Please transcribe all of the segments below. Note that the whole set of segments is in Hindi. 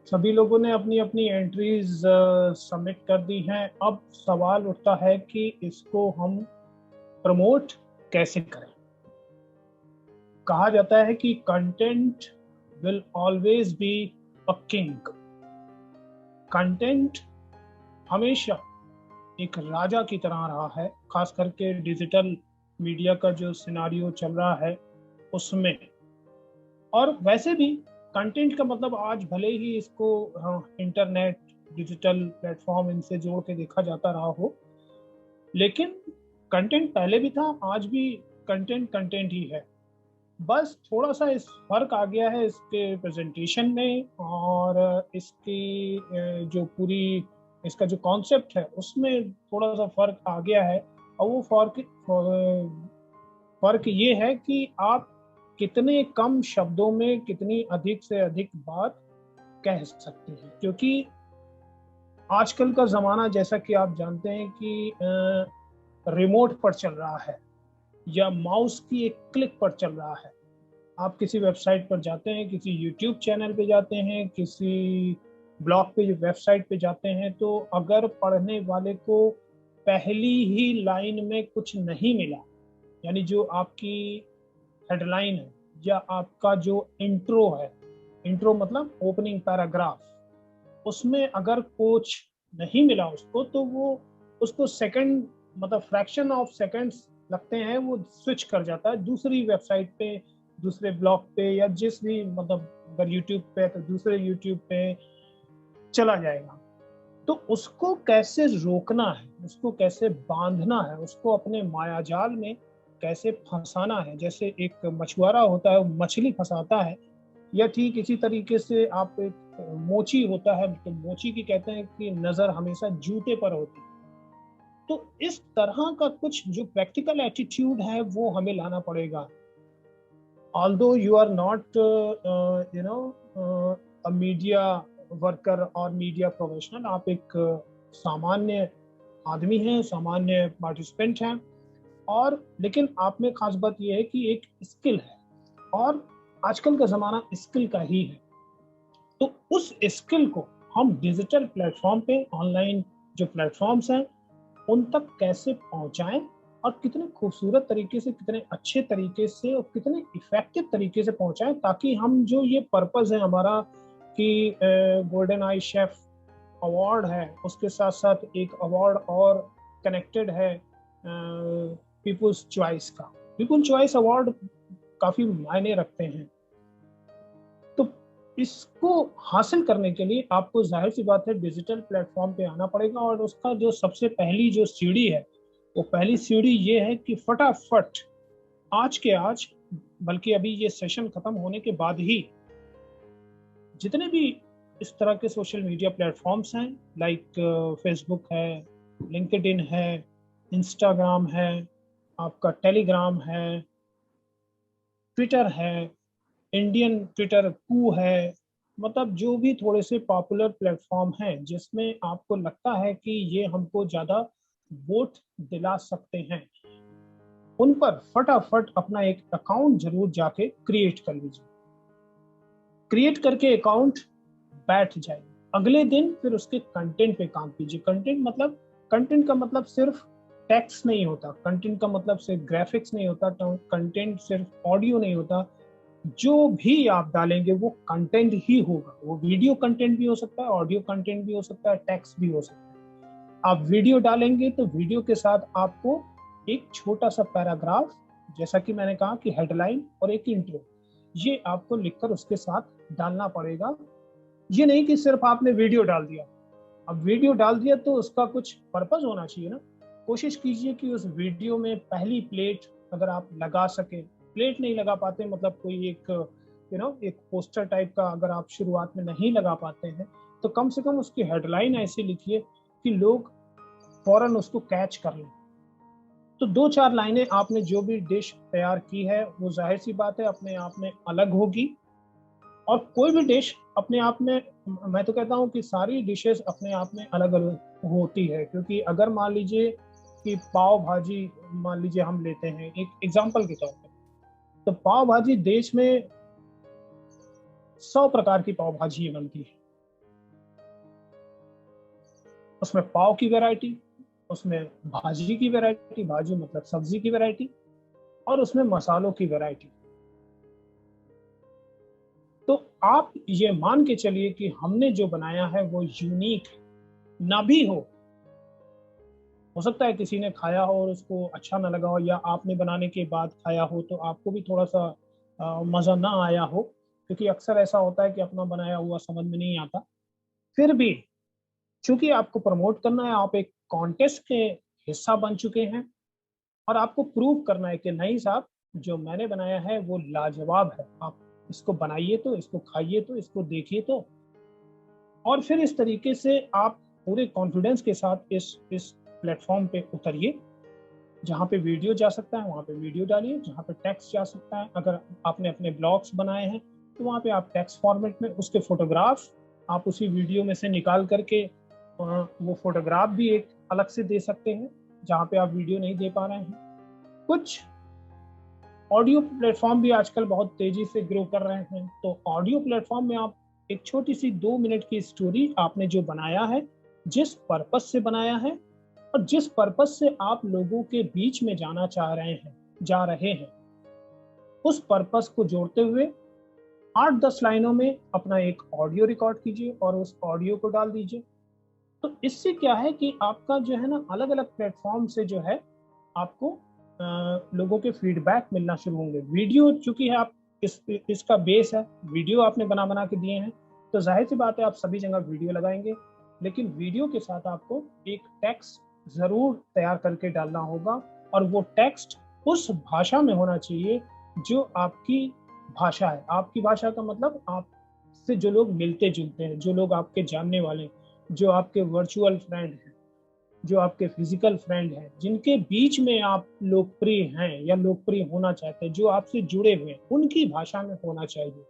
सभी लोगों ने अपनी अपनी एंट्रीज सबमिट कर दी हैं। अब सवाल उठता है कि इसको हम प्रमोट कैसे करें। कहा जाता है कि content will always be a king. Content हमेशा एक राजा की तरह रहा है, खास करके डिजिटल मीडिया का जो सिनारियो चल रहा है उसमें। और वैसे भी कंटेंट का मतलब आज भले ही इसको इंटरनेट डिजिटल प्लेटफॉर्म इनसे जोड़ के देखा जाता रहा हो, लेकिन कंटेंट पहले भी था, आज भी कंटेंट कंटेंट ही है। बस थोड़ा सा इस फर्क आ गया है इसके प्रेजेंटेशन में, और इसकी जो पूरी इसका जो कॉन्सेप्ट है उसमें थोड़ा सा फर्क आ गया है। और वो फर्क ये है कि आप कितने कम शब्दों में कितनी अधिक से अधिक बात कह सकते हैं। क्योंकि आजकल का जमाना, जैसा कि आप जानते हैं कि रिमोट पर चल रहा है या माउस की एक क्लिक पर चल रहा है। आप किसी वेबसाइट पर जाते हैं, किसी यूट्यूब चैनल पे जाते हैं, किसी ब्लॉग पे वेबसाइट पे जाते हैं, तो अगर पढ़ने वाले को पहली ही लाइन में कुछ नहीं मिला, यानी जो आपकी हेडलाइन है या आपका जो इंट्रो है, इंट्रो मतलब ओपनिंग पैराग्राफ, उसमें अगर कुछ नहीं मिला उसको, तो वो उसको सेकंड मतलब फ्रैक्शन ऑफ सेकंड्स लगते हैं, वो स्विच कर जाता है दूसरी वेबसाइट पे, दूसरे ब्लॉग पे, या जिस भी मतलब अगर यूट्यूब पे तो दूसरे यूट्यूब पे चला जाएगा। तो उसको कैसे रोकना है, उसको कैसे बांधना है, उसको अपने मायाजाल में कैसे फंसाना है। जैसे एक मछुआरा होता है, वो मछली फंसाता है, या ठीक इसी तरीके से आप एक मोची होता है, तो मोची की कहते हैं कि नजर हमेशा जूते पर होती है। तो इस तरह का कुछ जो प्रैक्टिकल एटीट्यूड है वो हमें लाना पड़ेगा। Although you are not a media worker और मीडिया प्रोफेशनल, आप एक सामान्य आदमी हैं, सामान्य पार्टिसिपेंट हैं, और लेकिन आप में खास बात यह है कि एक स्किल है, और आजकल का जमाना स्किल का ही है। तो उस स्किल को हम डिजिटल प्लेटफॉर्म पे, ऑनलाइन जो प्लेटफॉर्म्स हैं उन तक कैसे पहुंचाएं, और कितने खूबसूरत तरीके से, कितने अच्छे तरीके से और कितने इफेक्टिव तरीके से पहुंचाएं, ताकि हम जो ये पर्पस है हमारा कि गोल्डन आई शेफ अवार्ड है, उसके साथ साथ एक अवार्ड और कनेक्टेड है पीपुल्स चॉइस का। पीपुल्स चॉइस अवार्ड काफी मायने रखते हैं। तो इसको हासिल करने के लिए आपको जाहिर सी बात है डिजिटल प्लेटफॉर्म पे आना पड़ेगा, और उसका जो सबसे पहली जो सीढ़ी है, वो पहली सीढ़ी ये है कि फटाफट आज के आज, बल्कि अभी ये सेशन खत्म होने के बाद ही, जितने भी इस तरह के सोशल मीडिया प्लेटफॉर्म्स हैं, लाइक फेसबुक है, लिंक्डइन है, इंस्टाग्राम है, आपका टेलीग्राम है, ट्विटर है, इंडियन ट्विटर कू है, मतलब जो भी थोड़े से पॉपुलर प्लेटफॉर्म हैं जिसमें आपको लगता है कि ये हमको ज्यादा वोट दिला सकते हैं, उन पर फटाफट अपना एक अकाउंट जरूर जाके क्रिएट कर लीजिए। क्रिएट करके अकाउंट बैठ जाए, अगले दिन फिर उसके कंटेंट पे काम कीजिए। कंटेंट का मतलब सिर्फ टेक्स्ट नहीं होता, कंटेंट का मतलब सिर्फ ग्राफिक्स नहीं होता, कंटेंट सिर्फ ऑडियो नहीं होता। जो भी आप डालेंगे वो कंटेंट ही होगा। वो वीडियो कंटेंट भी हो सकता है, ऑडियो कंटेंट भी हो सकता है, टेक्स्ट भी हो सकता है। आप वीडियो डालेंगे तो वीडियो के साथ आपको एक छोटा सा पैराग्राफ, जैसा कि मैंने कहा कि हेडलाइन और एक इंट्रो, ये आपको लिखकर उसके साथ डालना पड़ेगा। ये नहीं कि सिर्फ आपने वीडियो डाल दिया। अब वीडियो डाल दिया तो उसका कुछ पर्पस होना चाहिए ना। कोशिश कीजिए कि उस वीडियो में पहली प्लेट अगर आप लगा सके, प्लेट नहीं लगा पाते मतलब कोई एक एक पोस्टर टाइप का अगर आप शुरुआत में नहीं लगा पाते हैं, तो कम से कम उसकी हेडलाइन ऐसी लिखिए कि लोग फौरन उसको कैच कर लें। तो 2-4 लाइनें आपने जो भी डिश तैयार की है वो जाहिर सी बात है अपने आप में अलग होगी, और कोई भी डिश अपने आप में, मैं तो कहता हूँ कि सारी डिशेस अपने आप में अलग अलग होती है। क्योंकि अगर मान लीजिए कि पाव भाजी मान लीजिए हम लेते हैं एक एग्जांपल के तौर पे, तो पाव भाजी देश में 100 प्रकार की पाव भाजी बनती है। उसमें पाव की वैरायटी, उसमें भाजी की वैरायटी, भाजी मतलब सब्जी की वैरायटी, और उसमें मसालों की वैरायटी। तो आप ये मान के चलिए कि हमने जो बनाया है वो यूनिक ना भी हो सकता है किसी ने खाया हो और उसको अच्छा ना लगा हो, या आपने बनाने के बाद खाया हो तो आपको भी थोड़ा सा मज़ा ना आया हो, क्योंकि अक्सर ऐसा होता है कि अपना बनाया हुआ समझ में नहीं आता। फिर भी चूंकि आपको प्रमोट करना है, आप एक कॉन्टेस्ट के हिस्सा बन चुके हैं, और आपको प्रूव करना है कि नहीं साहब, जो मैंने बनाया है वो लाजवाब है, आप इसको बनाइए तो, इसको खाइए तो, इसको देखिए तो। और फिर इस तरीके से आप पूरे कॉन्फिडेंस के साथ इस प्लेटफॉर्म पे उतरिए। जहाँ पे वीडियो जा सकता है वहाँ पे वीडियो डालिए, जहाँ पे टेक्स्ट जा सकता है, अगर आपने अपने ब्लॉग्स बनाए हैं तो वहाँ पे आप टेक्स्ट फॉर्मेट में उसके फोटोग्राफ आप उसी वीडियो में से निकाल करके वो फोटोग्राफ भी एक अलग से दे सकते हैं जहाँ पे आप वीडियो नहीं दे पा रहे हैं। कुछ ऑडियो प्लेटफॉर्म भी आजकल बहुत तेजी से ग्रो कर रहे हैं, तो ऑडियो प्लेटफॉर्म में आप एक छोटी सी 2 मिनट की स्टोरी आपने जो बनाया है, जिस पर्पस से बनाया है, और जिस पर्पस से आप लोगों के बीच में जाना चाह रहे हैं, जा रहे हैं, उस पर्पस को जोड़ते हुए 8-10 लाइनों में अपना एक ऑडियो रिकॉर्ड कीजिए और उस ऑडियो को डाल दीजिए। तो इससे क्या है कि आपका जो है ना, अलग अलग प्लेटफॉर्म से जो है आपको लोगों के फीडबैक मिलना शुरू होंगे। वीडियो चूंकि है, आप इसका बेस है, वीडियो आपने बना बना के दिए हैं, तो जाहिर सी बात है आप सभी जगह वीडियो लगाएंगे, लेकिन वीडियो के साथ आपको एक टेक्स्ट जरूर तैयार करके डालना होगा, और वो टेक्स्ट उस भाषा में होना चाहिए जो आपकी भाषा है। आपकी भाषा का मतलब आपसे जो लोग मिलते जुलते हैं, जो लोग आपके जानने वाले, जो आपके वर्चुअल फ्रेंड हैं, जो आपके फिजिकल फ्रेंड हैं, जिनके बीच में आप लोकप्रिय हैं या लोकप्रिय होना चाहते हैं, जो आपसे जुड़े हुए हैं, उनकी भाषा में होना चाहिए।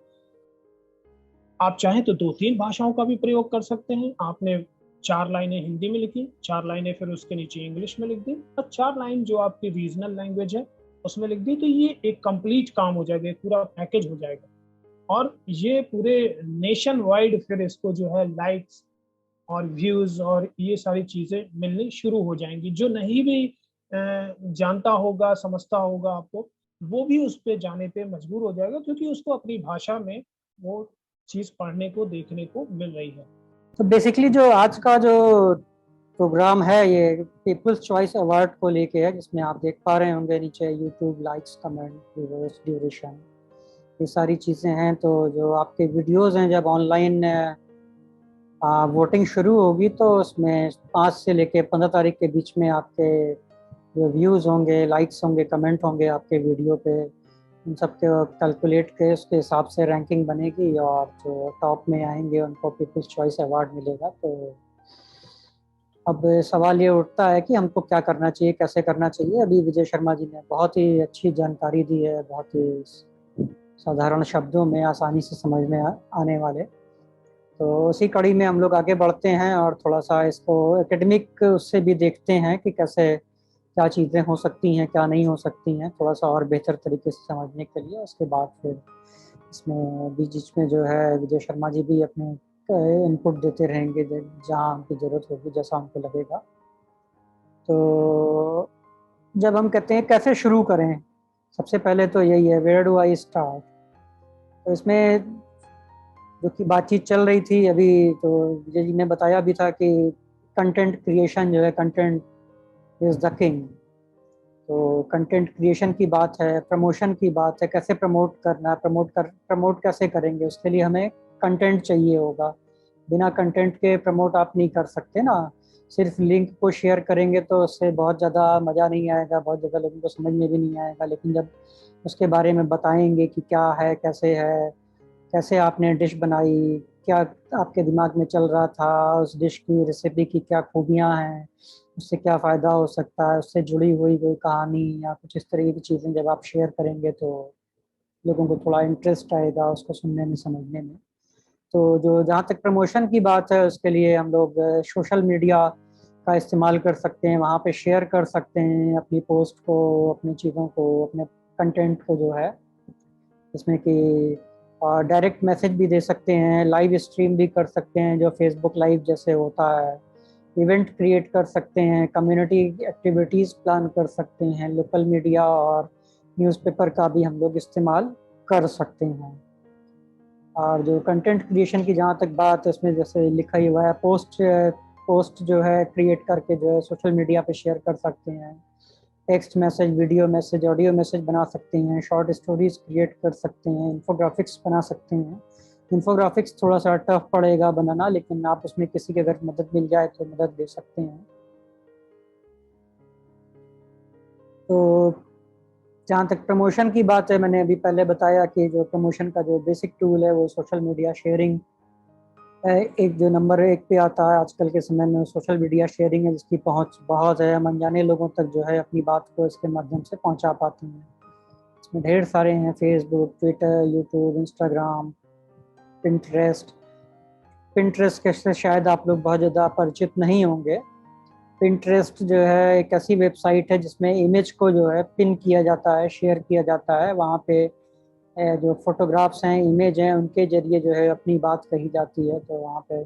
आप चाहें तो 2-3 भाषाओं का भी प्रयोग कर सकते हैं। आपने 4 लाइनें हिंदी में लिखी, 4 लाइनें फिर उसके नीचे इंग्लिश में लिख दी, और 4 लाइन जो आपकी रीजनल लैंग्वेज है उसमें लिख दी, तो ये एक कंप्लीट काम हो जाएगा, पूरा पैकेज हो जाएगा। और ये पूरे नेशन वाइड फिर इसको जो है लाइक्स और व्यूज और ये सारी चीजें मिलनी शुरू हो जाएंगी। जो नहीं भी जानता होगा, समझता होगा आपको, वो भी उस पे जाने पे मजबूर हो जाएगा, क्योंकि उसको अपनी भाषा में वो चीज पढ़ने को, देखने को मिल रही है। तो बेसिकली जो आज का जो प्रोग्राम है ये पीपल्स चॉइस अवार्ड को लेके है, जिसमें आप देख पा रहे होंगे नीचे YouTube likes, comment, viewers, duration, ये सारी चीज़ें हैं। तो जो आपके वीडियोस हैं, जब ऑनलाइन वोटिंग शुरू होगी तो उसमें 5 से लेके 15 तारीख के बीच में आपके जो व्यूज़ होंगे, लाइक्स होंगे, कमेंट होंगे आपके वीडियो पे, उन सब के कैलकुलेट के उसके हिसाब से रैंकिंग बनेगी, और जो टॉप में आएंगे उनको पीपल्स चॉइस अवार्ड मिलेगा। तो अब सवाल ये उठता है कि हमको क्या करना चाहिए, कैसे करना चाहिए। अभी विजय शर्मा जी ने बहुत ही अच्छी जानकारी दी है, बहुत ही साधारण शब्दों में, आसानी से समझ में आने वाले। तो उसी कड़ी में हम लोग आगे बढ़ते हैं और थोड़ा सा इसको एकेडमिक उससे भी देखते हैं कि कैसे क्या चीज़ें हो सकती हैं, क्या नहीं हो सकती हैं, थोड़ा सा और बेहतर तरीके से समझने के लिए। उसके बाद फिर इसमें बीच बीच में जो है विजय शर्मा जी भी अपने इनपुट देते रहेंगे जहाँ उनकी ज़रूरत होगी, जैसा उनको लगेगा। तो जब हम कहते हैं कैसे शुरू करें, सबसे पहले तो यही है, वेयर डू आई स्टार्ट। तो इसमें जो कि बातचीत चल रही थी अभी, तो विजय जी ने बताया भी था कि कंटेंट क्रिएशन जो है, कंटेंट इज द किंग। तो कंटेंट क्रिएशन की बात है, प्रमोशन की बात है, कैसे प्रमोट करना है, प्रमोट कैसे करेंगे, उसके लिए हमें कंटेंट चाहिए होगा। बिना कंटेंट के प्रमोट आप नहीं कर सकते ना। सिर्फ लिंक को शेयर करेंगे तो उससे बहुत ज़्यादा मज़ा नहीं आएगा, बहुत ज़्यादा लोगों को समझ में भी नहीं आएगा। लेकिन जब उसके बारे में बताएंगे कि क्या है, कैसे है, कैसे आपने डिश बनाई, क्या आपके दिमाग में चल रहा था, उस डिश की रेसिपी की क्या खूबियाँ हैं, उससे क्या फ़ायदा हो सकता है, उससे जुड़ी हुई कोई कहानी या कुछ इस तरह की चीज़ें जब आप शेयर करेंगे तो लोगों को थोड़ा इंटरेस्ट आएगा उसको सुनने में, समझने में। तो जो जहाँ तक प्रमोशन की बात है, उसके लिए हम लोग सोशल मीडिया का इस्तेमाल कर सकते हैं, वहाँ पे शेयर कर सकते हैं अपनी पोस्ट को, अपनी चीज़ों को, अपने कंटेंट को जो है, इसमें कि डायरेक्ट मैसेज भी दे सकते हैं, लाइव स्ट्रीम भी कर सकते हैं जो फेसबुक लाइव जैसे होता है, इवेंट क्रिएट कर सकते हैं, कम्युनिटी एक्टिविटीज़ प्लान कर सकते हैं, लोकल मीडिया और न्यूज़पेपर का भी हम लोग इस्तेमाल कर सकते हैं। और जो कंटेंट क्रिएशन की जहाँ तक बात है, उसमें जैसे लिखा ही हुआ है, पोस्ट जो है क्रिएट करके जो है सोशल मीडिया पे शेयर कर सकते हैं, text message, video message, audio message बना सकते हैं, शॉर्ट स्टोरीज क्रिएट कर सकते हैं, इन्फोग्राफिक्स बना सकते हैं। इन्फोग्राफिक्स थोड़ा सा टफ पड़ेगा बनाना, लेकिन आप उसमें किसी की अगर मदद मिल जाए तो मदद ले सकते हैं। तो जहाँ तक प्रमोशन की बात है, मैंने अभी पहले बताया कि जो प्रमोशन का जो बेसिक टूल है वो सोशल मीडिया शेयरिंग एक जो नंबर एक पे आता है आजकल के समय में, सोशल मीडिया शेयरिंग है, जिसकी पहुंच बहुत है, हम अनजाने लोगों तक जो है अपनी बात को इसके माध्यम से पहुंचा पाते हैं। इसमें ढेर सारे हैं, Facebook, Twitter, YouTube, Instagram, Pinterest. Pinterest के से शायद आप लोग बहुत ज़्यादा परिचित नहीं होंगे। पिंटरेस्ट जो है एक ऐसी वेबसाइट है जिसमें इमेज को जो है पिन किया जाता है, शेयर किया जाता है। वहाँ पे जो फोटोग्राफ्स हैं, इमेज हैं, उनके जरिए जो है अपनी बात कही जाती है। तो वहाँ पे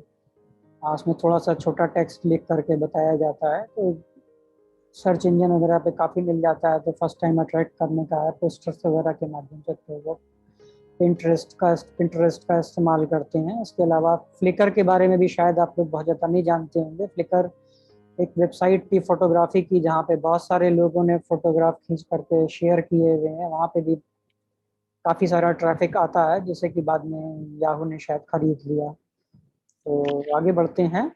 उसमें थोड़ा सा छोटा टेक्स्ट लिख करके बताया जाता है। तो सर्च इंजन वगैरह पे काफ़ी मिल जाता है। तो फर्स्ट टाइम अट्रैक्ट करने का है पोस्टर्स वगैरह के माध्यम से, तो वो पिंटरेस्ट का इस्तेमाल करते हैं। इसके अलावा फ्लिकर के बारे में भी शायद आप लोग बहुत ज़्यादा नहीं जानते होंगे। फ्लिकर एक वेबसाइट की फोटोग्राफी की, जहाँ पे बहुत सारे लोगों ने फोटोग्राफ खींच करके शेयर किए हुए हैं। वहाँ पे भी काफ़ी सारा ट्रैफिक आता है, जिसे कि बाद में याहू ने शायद खरीद लिया। तो आगे बढ़ते हैं।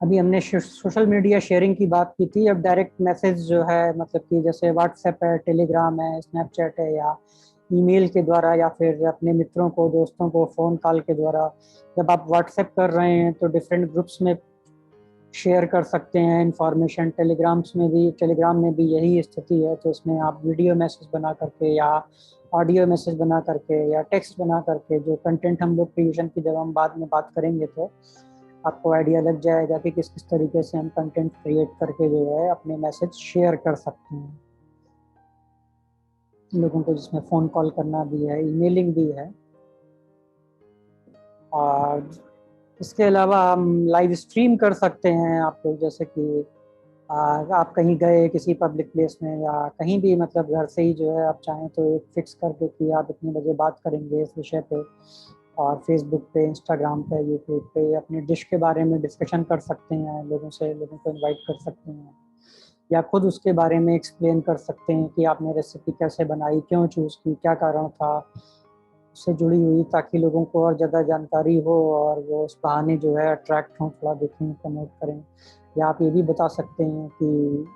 अभी हमने सोशल मीडिया शेयरिंग की बात की थी। अब डायरेक्ट मैसेज जो है, मतलब कि जैसे व्हाट्सएप है, टेलीग्राम है, स्नैपचैट है, या ईमेल के द्वारा, या फिर अपने मित्रों को, दोस्तों को फ़ोन कॉल के द्वारा, जब आप व्हाट्सएप कर रहे हैं तो डिफरेंट ग्रुप्स में शेयर कर सकते हैं इंफॉर्मेशन। टेलीग्राम में भी यही स्थिति है। तो इसमें आप वीडियो मैसेज बना करके, या ऑडियो मैसेज बना करके, या टेक्स्ट बना करके, जो कंटेंट हम लोग क्रिएशन की जब हम बाद में बात करेंगे तो आपको आइडिया लग जाएगा कि किस किस तरीके से हम कंटेंट क्रिएट करके जो है अपने मैसेज शेयर कर सकते हैं लोगों को, जिसमें फ़ोन कॉल करना भी है, ईमेलिंग भी है। और इसके अलावा हम लाइव स्ट्रीम कर सकते हैं। आप लोग जैसे कि आप कहीं गए किसी पब्लिक प्लेस में, या कहीं भी, मतलब घर से ही जो है आप चाहें तो एक फिक्स करके कि आप इतने बजे बात करेंगे इस विषय पे, और फेसबुक पे, इंस्टाग्राम पे, यूट्यूब पे अपनी डिश के बारे में डिस्कशन कर सकते हैं, लोगों को इनवाइट कर सकते हैं, या खुद उसके बारे में एक्सप्लेन कर सकते हैं कि आपने रेसिपी कैसे बनाई, क्यों चूज़ की, क्या कारण था, उससे जुड़ी हुई, ताकि लोगों को और ज़्यादा जानकारी हो और वो उस बहाने जो है अट्रैक्ट हों, थोड़ा देखें, प्रमोट करें। या आप ये भी बता सकते हैं कि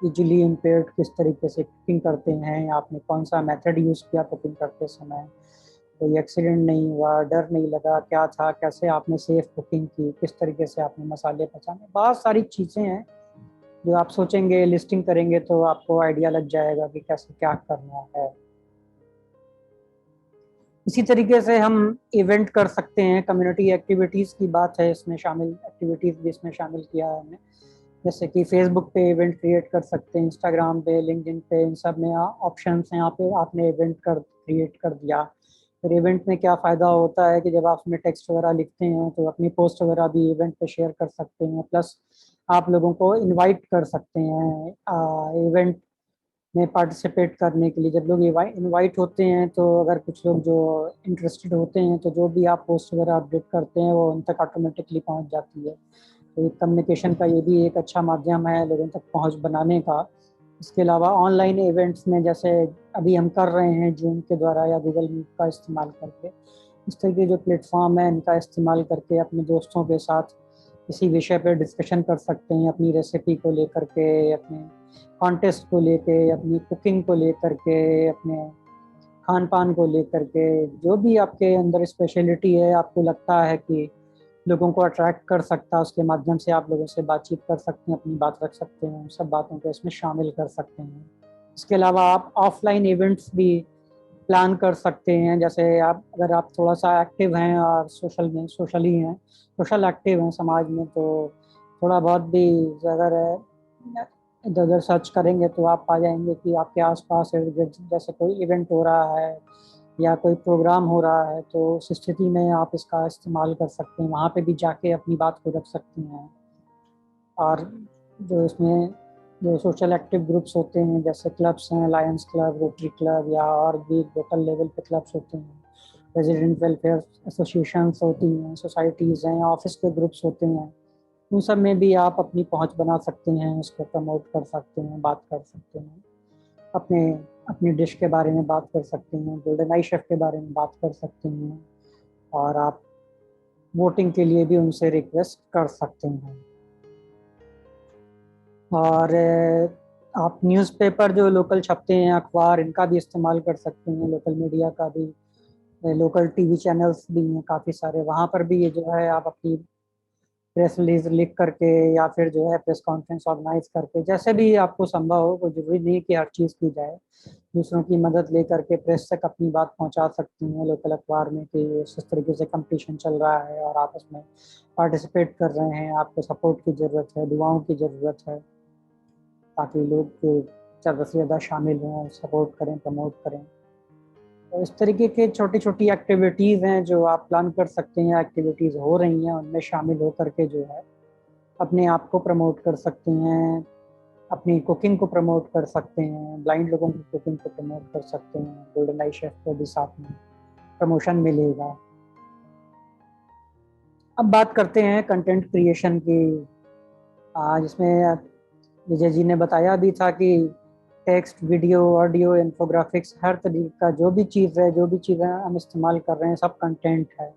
विजुअली इम्पेयर्ड किस तरीके से कुकिंग करते हैं, या आपने कौन सा मेथड यूज़ किया कुकिंग करते समय, कोई एक्सीडेंट नहीं हुआ, डर नहीं लगा, क्या था, कैसे आपने सेफ कुकिंग की, किस तरीके से आपने मसाले पहचाने। बहुत सारी चीज़ें हैं जो आप सोचेंगे, लिस्टिंग करेंगे तो आपको आइडिया लग जाएगा कि कैसे क्या करना है। इसी तरीके से हम इवेंट कर सकते हैं। कम्युनिटी एक्टिविटीज़ की बात है, इसमें शामिल एक्टिविटीज़ भी इसमें शामिल किया है हमने। जैसे कि फेसबुक पे इवेंट क्रिएट कर सकते हैं, इंस्टाग्राम पे, लिंक्डइन पे, इन सब में ऑप्शंस हैं। यहाँ पे आपने इवेंट क्रिएट कर दिया। फिर इवेंट में क्या फ़ायदा होता है कि जब आप उसमें टेक्स्ट वगैरह लिखते हैं तो अपनी पोस्ट वगैरह भी इवेंट पे शेयर कर सकते हैं। प्लस आप लोगों को इनवाइट कर सकते हैं इवेंट में पार्टिसिपेट करने के लिए। जब लोग इनवाइट होते हैं तो अगर कुछ लोग जो इंटरेस्टेड होते हैं तो जो भी आप पोस्ट वगैरह अपडेट करते हैं वो उन तक ऑटोमेटिकली पहुंच जाती है। तो कम्युनिकेशन का ये भी एक अच्छा माध्यम है लोगों तक पहुंच बनाने का। इसके अलावा ऑनलाइन इवेंट्स में, जैसे अभी हम कर रहे हैं जूम के द्वारा या गूगल मीट का इस्तेमाल करके, इस तरह के जो प्लेटफॉर्म है इनका इस्तेमाल करके अपने दोस्तों के साथ किसी विषय पर डिस्कशन कर सकते हैं, अपनी रेसिपी को लेकर के, अपने कॉन्टेस्ट को लेके, अपनी कुकिंग को लेकर के, अपने खान पान को लेकर के, जो भी आपके अंदर स्पेशलिटी है, आपको लगता है कि लोगों को अट्रैक्ट कर सकता है, उसके माध्यम से आप लोगों से बातचीत कर सकते हैं, अपनी बात रख सकते हैं, उन सब बातों को इसमें शामिल कर सकते हैं। इसके अलावा आप ऑफलाइन इवेंट्स भी प्लान कर सकते हैं। जैसे अगर आप थोड़ा सा एक्टिव हैं और सोशल एक्टिव हैं समाज में, तो थोड़ा बहुत भी अगर इधर उधर सर्च करेंगे तो आप पा जाएंगे कि आपके आसपास इर्द गिर्द जैसे कोई इवेंट हो रहा है, या कोई प्रोग्राम हो रहा है, तो उस स्थिति में आप इसका इस्तेमाल कर सकते हैं, वहाँ पे भी जाके अपनी बात को रख सकते हैं। और जो इसमें जो सोशल एक्टिव ग्रुप्स होते हैं, जैसे क्लब्स हैं, लायंस क्लब, रोटरी क्लब, या और भी लोकल लेवल पे क्लब्स होते हैं, रेजिडेंट वेलफेयर एसोसिएशंस होती हैं, सोसाइटीज़ हैं, ऑफिस के ग्रुप्स होते हैं, उन सब में भी आप अपनी पहुंच बना सकते हैं, उसको प्रमोट कर सकते हैं, बात कर सकते हैं, अपने अपनी डिश के बारे में बात कर सकते हैं, गोल्डन आई शेफ के बारे में बात कर सकते हैं, और आप वोटिंग के लिए भी उनसे रिक्वेस्ट कर सकते हैं। और आप न्यूज़पेपर जो लोकल छपते हैं, अखबार, इनका भी इस्तेमाल कर सकते हैं, लोकल मीडिया का भी, लोकल टीवी चैनल्स भी हैं काफ़ी सारे, वहाँ पर भी ये जो है आप अपनी प्रेस रिलीज लिख करके या फिर जो है प्रेस कॉन्फ्रेंस ऑर्गेनाइज करके, जैसे भी आपको संभव हो, कोई जरूरी नहीं कि हर चीज़ की जाए, दूसरों की मदद ले करके प्रेस तक अपनी बात पहुंचा सकती हैं लोकल अखबार में कि इस तरीके से कंपटीशन चल रहा है और आप उसमें पार्टिसिपेट कर रहे हैं, आपको सपोर्ट की ज़रूरत है, दुआओं की ज़रूरत है, ताकि लोग ज़्यादा से ज़्यादा शामिल हों, सपोर्ट करें, प्रमोट करें। तो इस तरीके के छोटी छोटी एक्टिविटीज़ हैं जो आप प्लान कर सकते हैं, एक्टिविटीज़ हो रही हैं, उनमें शामिल हो करके जो है अपने आप को प्रमोट कर सकते हैं, अपनी कुकिंग को प्रमोट कर सकते हैं, ब्लाइंड लोगों की कुकिंग को प्रमोट कर सकते हैं, गोल्डन आई शेफ को भी साथ में प्रमोशन मिलेगा। अब बात करते हैं कंटेंट क्रिएशन की, जिसमें विजय जी ने बताया भी था कि टेक्स्ट, वीडियो, ऑडियो, इन्फोग्राफिक्स, हर तरीके का जो भी चीज़ है, जो भी चीज़ें हम इस्तेमाल कर रहे हैं, सब कंटेंट है,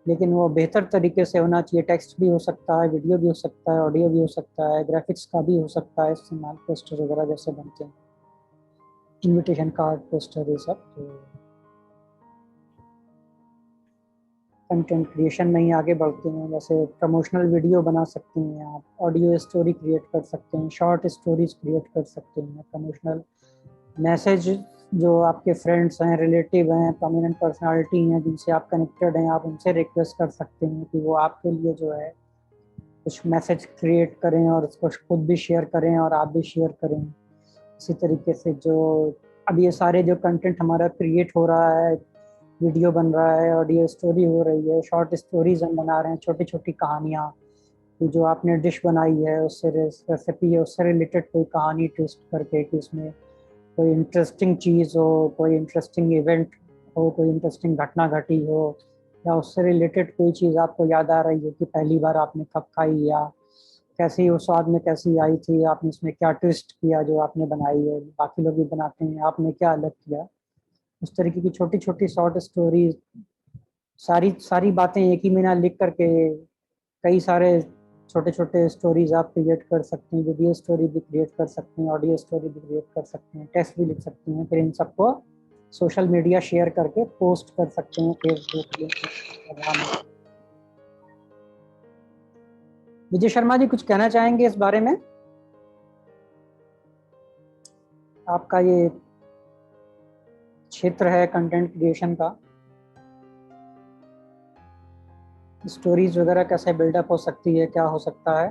लेकिन वो बेहतर तरीके से होना चाहिए। टेक्स्ट भी हो सकता है, वीडियो भी हो सकता है, ऑडियो भी हो सकता है, ग्राफिक्स का भी हो सकता है इस्तेमाल, पोस्टर वगैरह जैसे बनते हैं, इनविटेशन कार्ड, पोस्टर, ये सब। तो कंटेंट क्रिएशन में ही आगे बढ़ते हैं, जैसे प्रमोशनल वीडियो बना सकते हैं आप, ऑडियो स्टोरी क्रिएट कर सकते हैं, शॉर्ट स्टोरीज क्रिएट कर सकते हैं, प्रमोशनल मैसेज जो आपके फ्रेंड्स हैं, रिलेटिव हैं, प्रोमिनेंट पर्सनालिटी हैं जिनसे आप कनेक्टेड हैं, आप उनसे रिक्वेस्ट कर सकते हैं कि वो आपके लिए जो है कुछ मैसेज क्रिएट करें और उसको खुद भी शेयर करें और आप भी शेयर करें। इसी तरीके से जो अब ये सारे जो कंटेंट हमारा क्रिएट हो रहा है, वीडियो बन रहा है, ऑडियो स्टोरी हो रही है, शॉर्ट स्टोरीज हम बना रहे हैं, छोटी छोटी कहानियाँ, कि जो आपने डिश बनाई है उससे रेसिपी है, उससे रिलेटेड कोई कहानी ट्विस्ट करके कि उसमें कोई इंटरेस्टिंग चीज़ हो, कोई इंटरेस्टिंग इवेंट हो, कोई इंटरेस्टिंग घटना घटी हो, या उससे रिलेटेड कोई चीज़ आपको याद आ रही हो कि पहली बार आपने कब खाई, या कैसी वो स्वाद में कैसी आई थी, आपने इसमें क्या ट्विस्ट किया जो आपने बनाई है, बाकी लोग भी बनाते हैं, आपने क्या अलग किया। उस तरीके की छोटी छोटी शॉर्ट स्टोरी, सारी सारी बातें एक ही महीना लिख करके कई सारे छोटे छोटे स्टोरीज आप क्रिएट कर सकते हैं, वीडियो स्टोरी भी क्रिएट कर सकते हैं, ऑडियो स्टोरी भी क्रिएट कर सकते हैं, टेक्स्ट भी लिख सकते हैं, फिर इन सबको सोशल मीडिया शेयर करके पोस्ट कर सकते हैं, फेसबुक, इंस्टाग्राम। विजय शर्मा जी कुछ कहना चाहेंगे इस बारे में? आपका ये क्षेत्र है कंटेंट क्रिएशन का, स्टोरीज वगैरह कैसे बिल्डअप हो सकती है, क्या हो सकता है?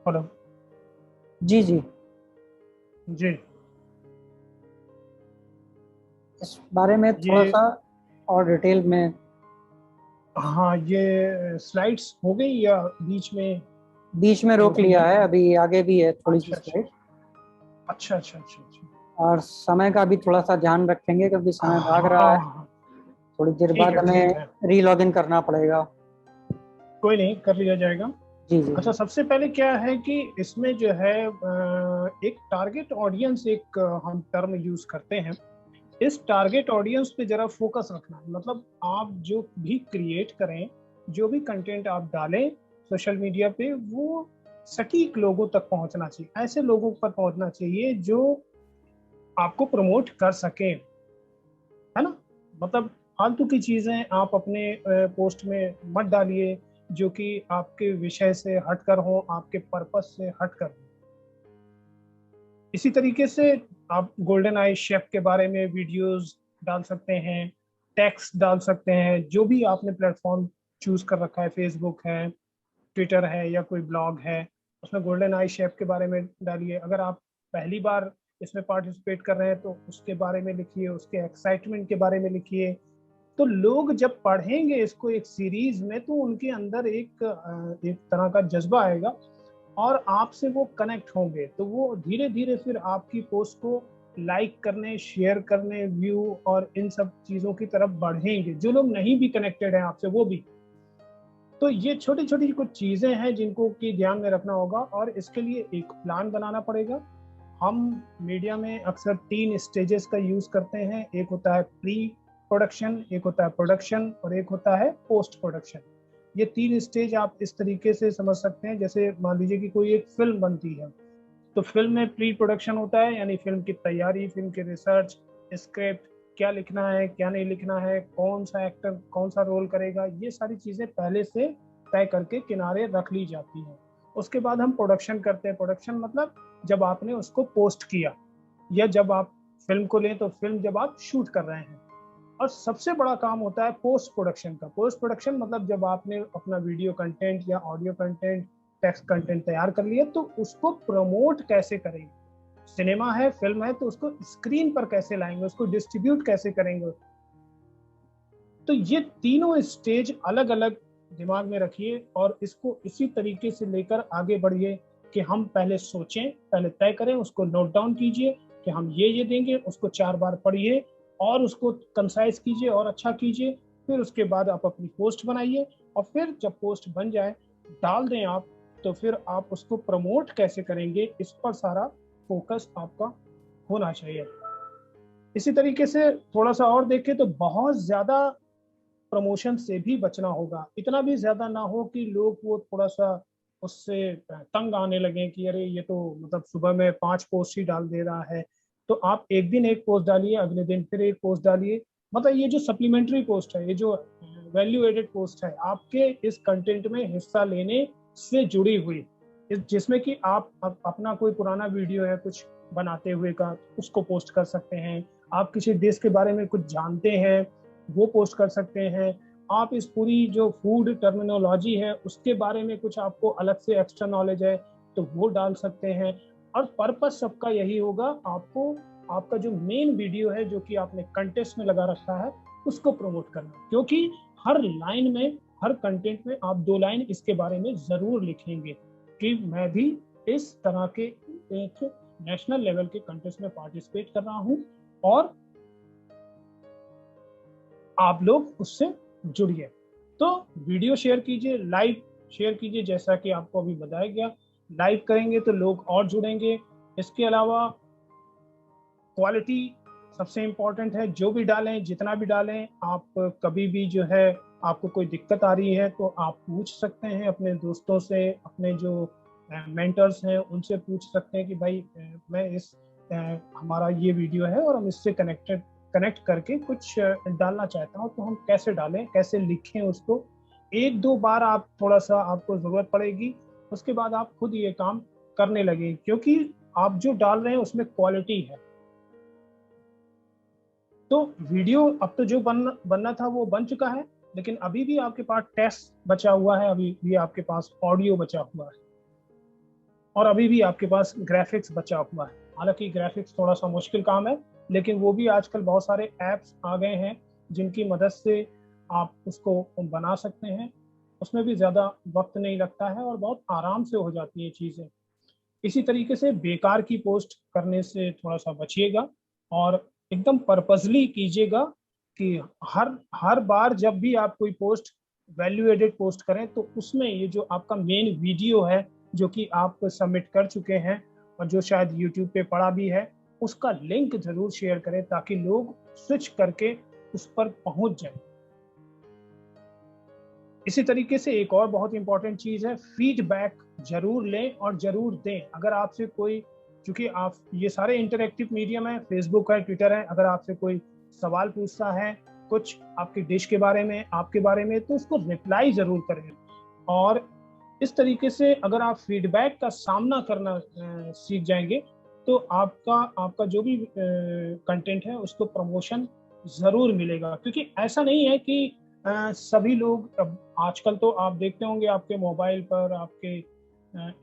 हेलो जी जी, जी, इस बारे में थोड़ा ये सा और डिटेल में। हाँ, ये स्लाइड्स हो गई या बीच में रोक रोकी लिया हैं? है, अभी आगे भी है थोड़ी सी अच्छा अच्छा स्लाइड, अच्छा अच्छा अच्छा अच्छा। और समय का भी थोड़ा सा ध्यान रखेंगे क्योंकि समय भाग रहा है, हाँ, थोड़ी देर बाद ठीक हमें है, री लॉग इन करना पड़ेगा। कोई नहीं, कर लिया जाएगा। जी जी अच्छा, जी। सबसे पहले क्या है कि इसमें जो है एक टारगेट ऑडियंस, एक हम टर्म यूज करते हैं। इस टारगेट ऑडियंस पे जरा फोकस रखना है। मतलब आप जो भी क्रिएट करें, जो भी कंटेंट आप डालें सोशल मीडिया पे, वो सटीक लोगों तक पहुंचना चाहिए, ऐसे लोगों पर पहुंचना चाहिए जो आपको प्रमोट कर सकें, है ना। मतलब फालतू की चीजें आप अपने पोस्ट में मत डालिए जो कि आपके विषय से हटकर हो, आपके पर्पस से हटकर हो। इसी तरीके से आप गोल्डन आई शेफ के बारे में वीडियोस डाल सकते हैं, टेक्स्ट डाल सकते हैं, जो भी आपने प्लेटफॉर्म चूज कर रखा है, फेसबुक है, ट्विटर है या कोई ब्लॉग है, उसमें गोल्डन आई शेफ के बारे में डालिए। अगर आप पहली बार इसमें पार्टिसिपेट कर रहे हैं तो उसके बारे में लिखिए, उसके एक्साइटमेंट के बारे में लिखिए। तो लोग जब पढ़ेंगे इसको एक सीरीज में तो उनके अंदर एक तरह का जज्बा आएगा और आपसे वो कनेक्ट होंगे, तो वो धीरे धीरे फिर आपकी पोस्ट को लाइक करने, शेयर करने, व्यू और इन सब चीजों की तरफ बढ़ेंगे। जो लोग नहीं भी कनेक्टेड हैं आपसे वो भी। तो ये छोटी छोटी कुछ चीजें हैं जिनको की ध्यान में रखना होगा और इसके लिए एक प्लान बनाना पड़ेगा। हम मीडिया में अक्सर 3 स्टेजेस का यूज करते हैं। एक होता है प्री प्रोडक्शन, एक होता है प्रोडक्शन और एक होता है पोस्ट प्रोडक्शन। ये 3 स्टेज आप इस तरीके से समझ सकते हैं, जैसे मान लीजिए कि कोई एक फिल्म बनती है तो फिल्म में प्री प्रोडक्शन होता है, यानी फिल्म की तैयारी, फिल्म की रिसर्च, स्क्रिप्ट, क्या लिखना है क्या नहीं लिखना है, कौन सा एक्टर कौन सा रोल करेगा, ये सारी चीजें पहले से तय करके किनारे रख ली जाती हैं। उसके बाद हम प्रोडक्शन करते हैं। प्रोडक्शन मतलब जब आपने उसको पोस्ट किया, या जब आप फिल्म को लें तो फिल्म जब आप शूट कर रहे हैं। और सबसे बड़ा काम होता है पोस्ट प्रोडक्शन का। पोस्ट प्रोडक्शन मतलब जब आपने अपना वीडियो कंटेंट या ऑडियो कंटेंट, टेक्स्ट कंटेंट तैयार कर लिया तो उसको प्रमोट कैसे करेंगे। सिनेमा है, फिल्म है, तो उसको स्क्रीन पर कैसे लाएंगे, उसको डिस्ट्रीब्यूट कैसे करेंगे। तो ये तीनों स्टेज अलग अलग दिमाग में रखिए और इसको इसी तरीके से लेकर आगे बढ़िए कि हम पहले सोचें, पहले तय करें, उसको नोट डाउन कीजिए कि हम ये देंगे, उसको 4 बार पढ़िए और उसको कंसाइज कीजिए और अच्छा कीजिए। फिर उसके बाद आप अपनी पोस्ट बनाइए और फिर जब पोस्ट बन जाए डाल दें आप, तो फिर आप उसको प्रमोट कैसे करेंगे इस पर सारा फोकस आपका होना चाहिए। इसी तरीके से थोड़ा सा और देखें तो बहुत ज्यादा प्रमोशन से भी बचना होगा। इतना भी ज्यादा ना हो कि लोग वो थोड़ा सा उससे तंग आने लगे कि अरे ये तो मतलब सुबह में 5 पोस्ट ही डाल दे रहा है। तो आप एक दिन एक पोस्ट डालिए, अगले दिन फिर एक पोस्ट डालिए। मतलब ये जो सप्लीमेंट्री पोस्ट है, ये जो वैल्यू एडेड पोस्ट है, आपके इस कंटेंट में हिस्सा लेने से जुड़ी हुई, जिसमें कि आप अपना कोई पुराना वीडियो है कुछ बनाते हुए का, उसको पोस्ट कर सकते हैं। आप किसी डिश के बारे में कुछ जानते हैं वो पोस्ट कर सकते हैं। आप इस पूरी जो फूड टर्मिनोलॉजी है उसके बारे में कुछ आपको अलग से एक्स्ट्रा नॉलेज है तो वो डाल सकते हैं। और पर्पस सबका यही होगा, आपको आपका जो मेन वीडियो है जो कि आपने कंटेस्ट में लगा रखा है उसको प्रमोट करना। क्योंकि हर लाइन में, हर कंटेंट में आप 2 लाइन इसके बारे में जरूर लिखेंगे कि मैं भी इस तरह के एक नेशनल लेवल के कंटेस्ट में पार्टिसिपेट कर रहा हूं और आप लोग उससे जुड़िए। तो वीडियो शेयर कीजिए, लाइव शेयर कीजिए, जैसा कि आपको अभी बताया गया। लाइव करेंगे तो लोग और जुड़ेंगे। इसके अलावा क्वालिटी सबसे इम्पोर्टेंट है। जो भी डालें, जितना भी डालें, आप कभी भी जो है आपको कोई दिक्कत आ रही है तो आप पूछ सकते हैं अपने दोस्तों से, अपने जो मेंटर्स हैं उनसे पूछ सकते हैं कि भाई मैं इस हमारा ये वीडियो है और हम इससे कनेक्ट करके कुछ डालना चाहता हूँ, तो हम कैसे डालें, कैसे लिखें उसको। 1-2 बार आप थोड़ा सा आपको जरूरत पड़ेगी, उसके बाद आप खुद ये काम करने लगे, क्योंकि आप जो डाल रहे हैं उसमें क्वालिटी है। तो वीडियो अब तो जो बनना था वो बन चुका है, लेकिन अभी भी आपके पास टेक्स्ट बचा हुआ है, अभी भी आपके पास ऑडियो बचा हुआ है और अभी भी आपके पास ग्राफिक्स बचा हुआ है। हालांकि ग्राफिक्स थोड़ा सा मुश्किल काम है, लेकिन वो भी आजकल बहुत सारे ऐप्स आ गए हैं जिनकी मदद से आप उसको बना सकते हैं। उसमें भी ज़्यादा वक्त नहीं लगता है और बहुत आराम से हो जाती है चीज़ें। इसी तरीके से बेकार की पोस्ट करने से थोड़ा सा बचिएगा और एकदम पर्पजली कीजिएगा कि हर हर बार जब भी आप कोई पोस्ट वैल्यू एडेड पोस्ट करें तो उसमें ये जो आपका मेन वीडियो है जो कि आप सबमिट कर चुके हैं और जो शायद यूट्यूब पे पड़ा भी है, उसका लिंक जरूर शेयर करें ताकि लोग स्विच करके उस पर पहुंच जाए। इसी तरीके से एक और बहुत इंपॉर्टेंट चीज है, फीडबैक जरूर लें और जरूर दें। अगर आपसे कोई, क्योंकि आप ये सारे इंटरैक्टिव मीडियम है, फेसबुक है, ट्विटर है, अगर आपसे कोई सवाल पूछता है कुछ आपकी डिश के बारे में, आपके बारे में, तो उसको रिप्लाई जरूर करें। और इस तरीके से अगर आप फीडबैक का सामना करना सीख जाएंगे तो आपका जो भी कंटेंट है उसको प्रमोशन जरूर मिलेगा। क्योंकि ऐसा नहीं है कि सभी लोग अब आजकल तो आप देखते होंगे आपके मोबाइल पर आपके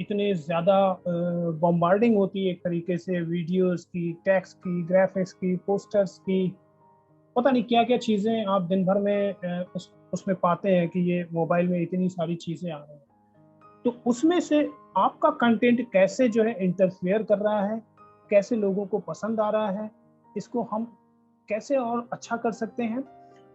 इतने ज़्यादा बॉम्बार्डिंग होती है एक तरीके से, वीडियोस की, टेक्स्ट की, ग्राफिक्स की, पोस्टर्स की, पता नहीं क्या क्या चीज़ें आप दिन भर में उसमें पाते हैं कि ये मोबाइल में इतनी सारी चीज़ें आ रही हैं। तो उसमें से आपका कंटेंट कैसे जो है इंटरफेयर कर रहा है, कैसे लोगों को पसंद आ रहा है, इसको हम कैसे और अच्छा कर सकते हैं।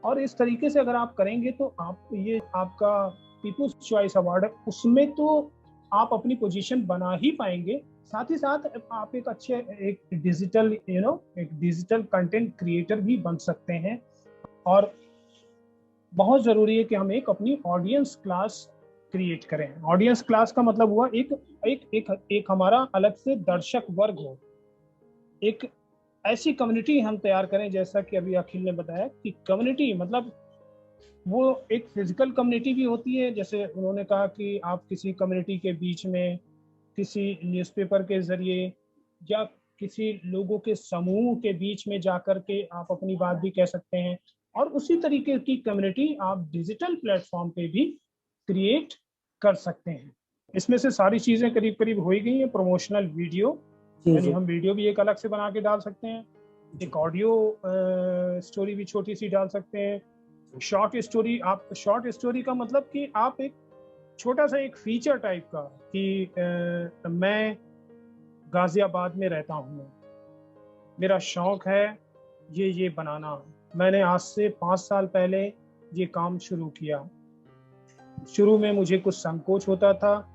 और इस तरीके से अगर आप करेंगे तो आप ये आपका पीपुल्स चॉइस अवार्ड है, उसमें तो आप अपनी पोजीशन बना ही पाएंगे। साथ ही साथ आप एक अच्छे एक डिजिटल एक डिजिटल कंटेंट क्रिएटर भी बन सकते हैं। और बहुत ज़रूरी है कि हम एक अपनी ऑडियंस क्लास क्रिएट करें। ऑडियंस क्लास का मतलब हुआ एक एक एक एक हमारा अलग से दर्शक वर्ग हो, एक ऐसी कम्युनिटी हम तैयार करें, जैसा कि अभी अखिल ने बताया कि कम्युनिटी मतलब वो एक फिजिकल कम्युनिटी भी होती है, जैसे उन्होंने कहा कि आप किसी कम्युनिटी के बीच में किसी न्यूज़पेपर के जरिए या किसी लोगों के समूह के बीच में जाकर के आप अपनी बात भी कह सकते हैं। और उसी तरीके की कम्युनिटी आप डिजिटल प्लेटफॉर्म पे भी क्रिएट कर सकते हैं। इसमें से सारी चीज़ें करीब करीब हो ही गई हैं। प्रमोशनल वीडियो, जी यानी जी हम वीडियो भी एक अलग से बना के डाल सकते हैं, जी एक ऑडियो स्टोरी भी छोटी सी डाल सकते हैं, शॉर्ट स्टोरी। आप शॉर्ट स्टोरी का मतलब कि आप एक छोटा सा एक फीचर टाइप का कि मैं गाजियाबाद में रहता हूँ, मेरा शौक है ये बनाना, मैंने आज से 5 साल पहले ये काम शुरू किया। शुरू में मुझे कुछ संकोच होता था,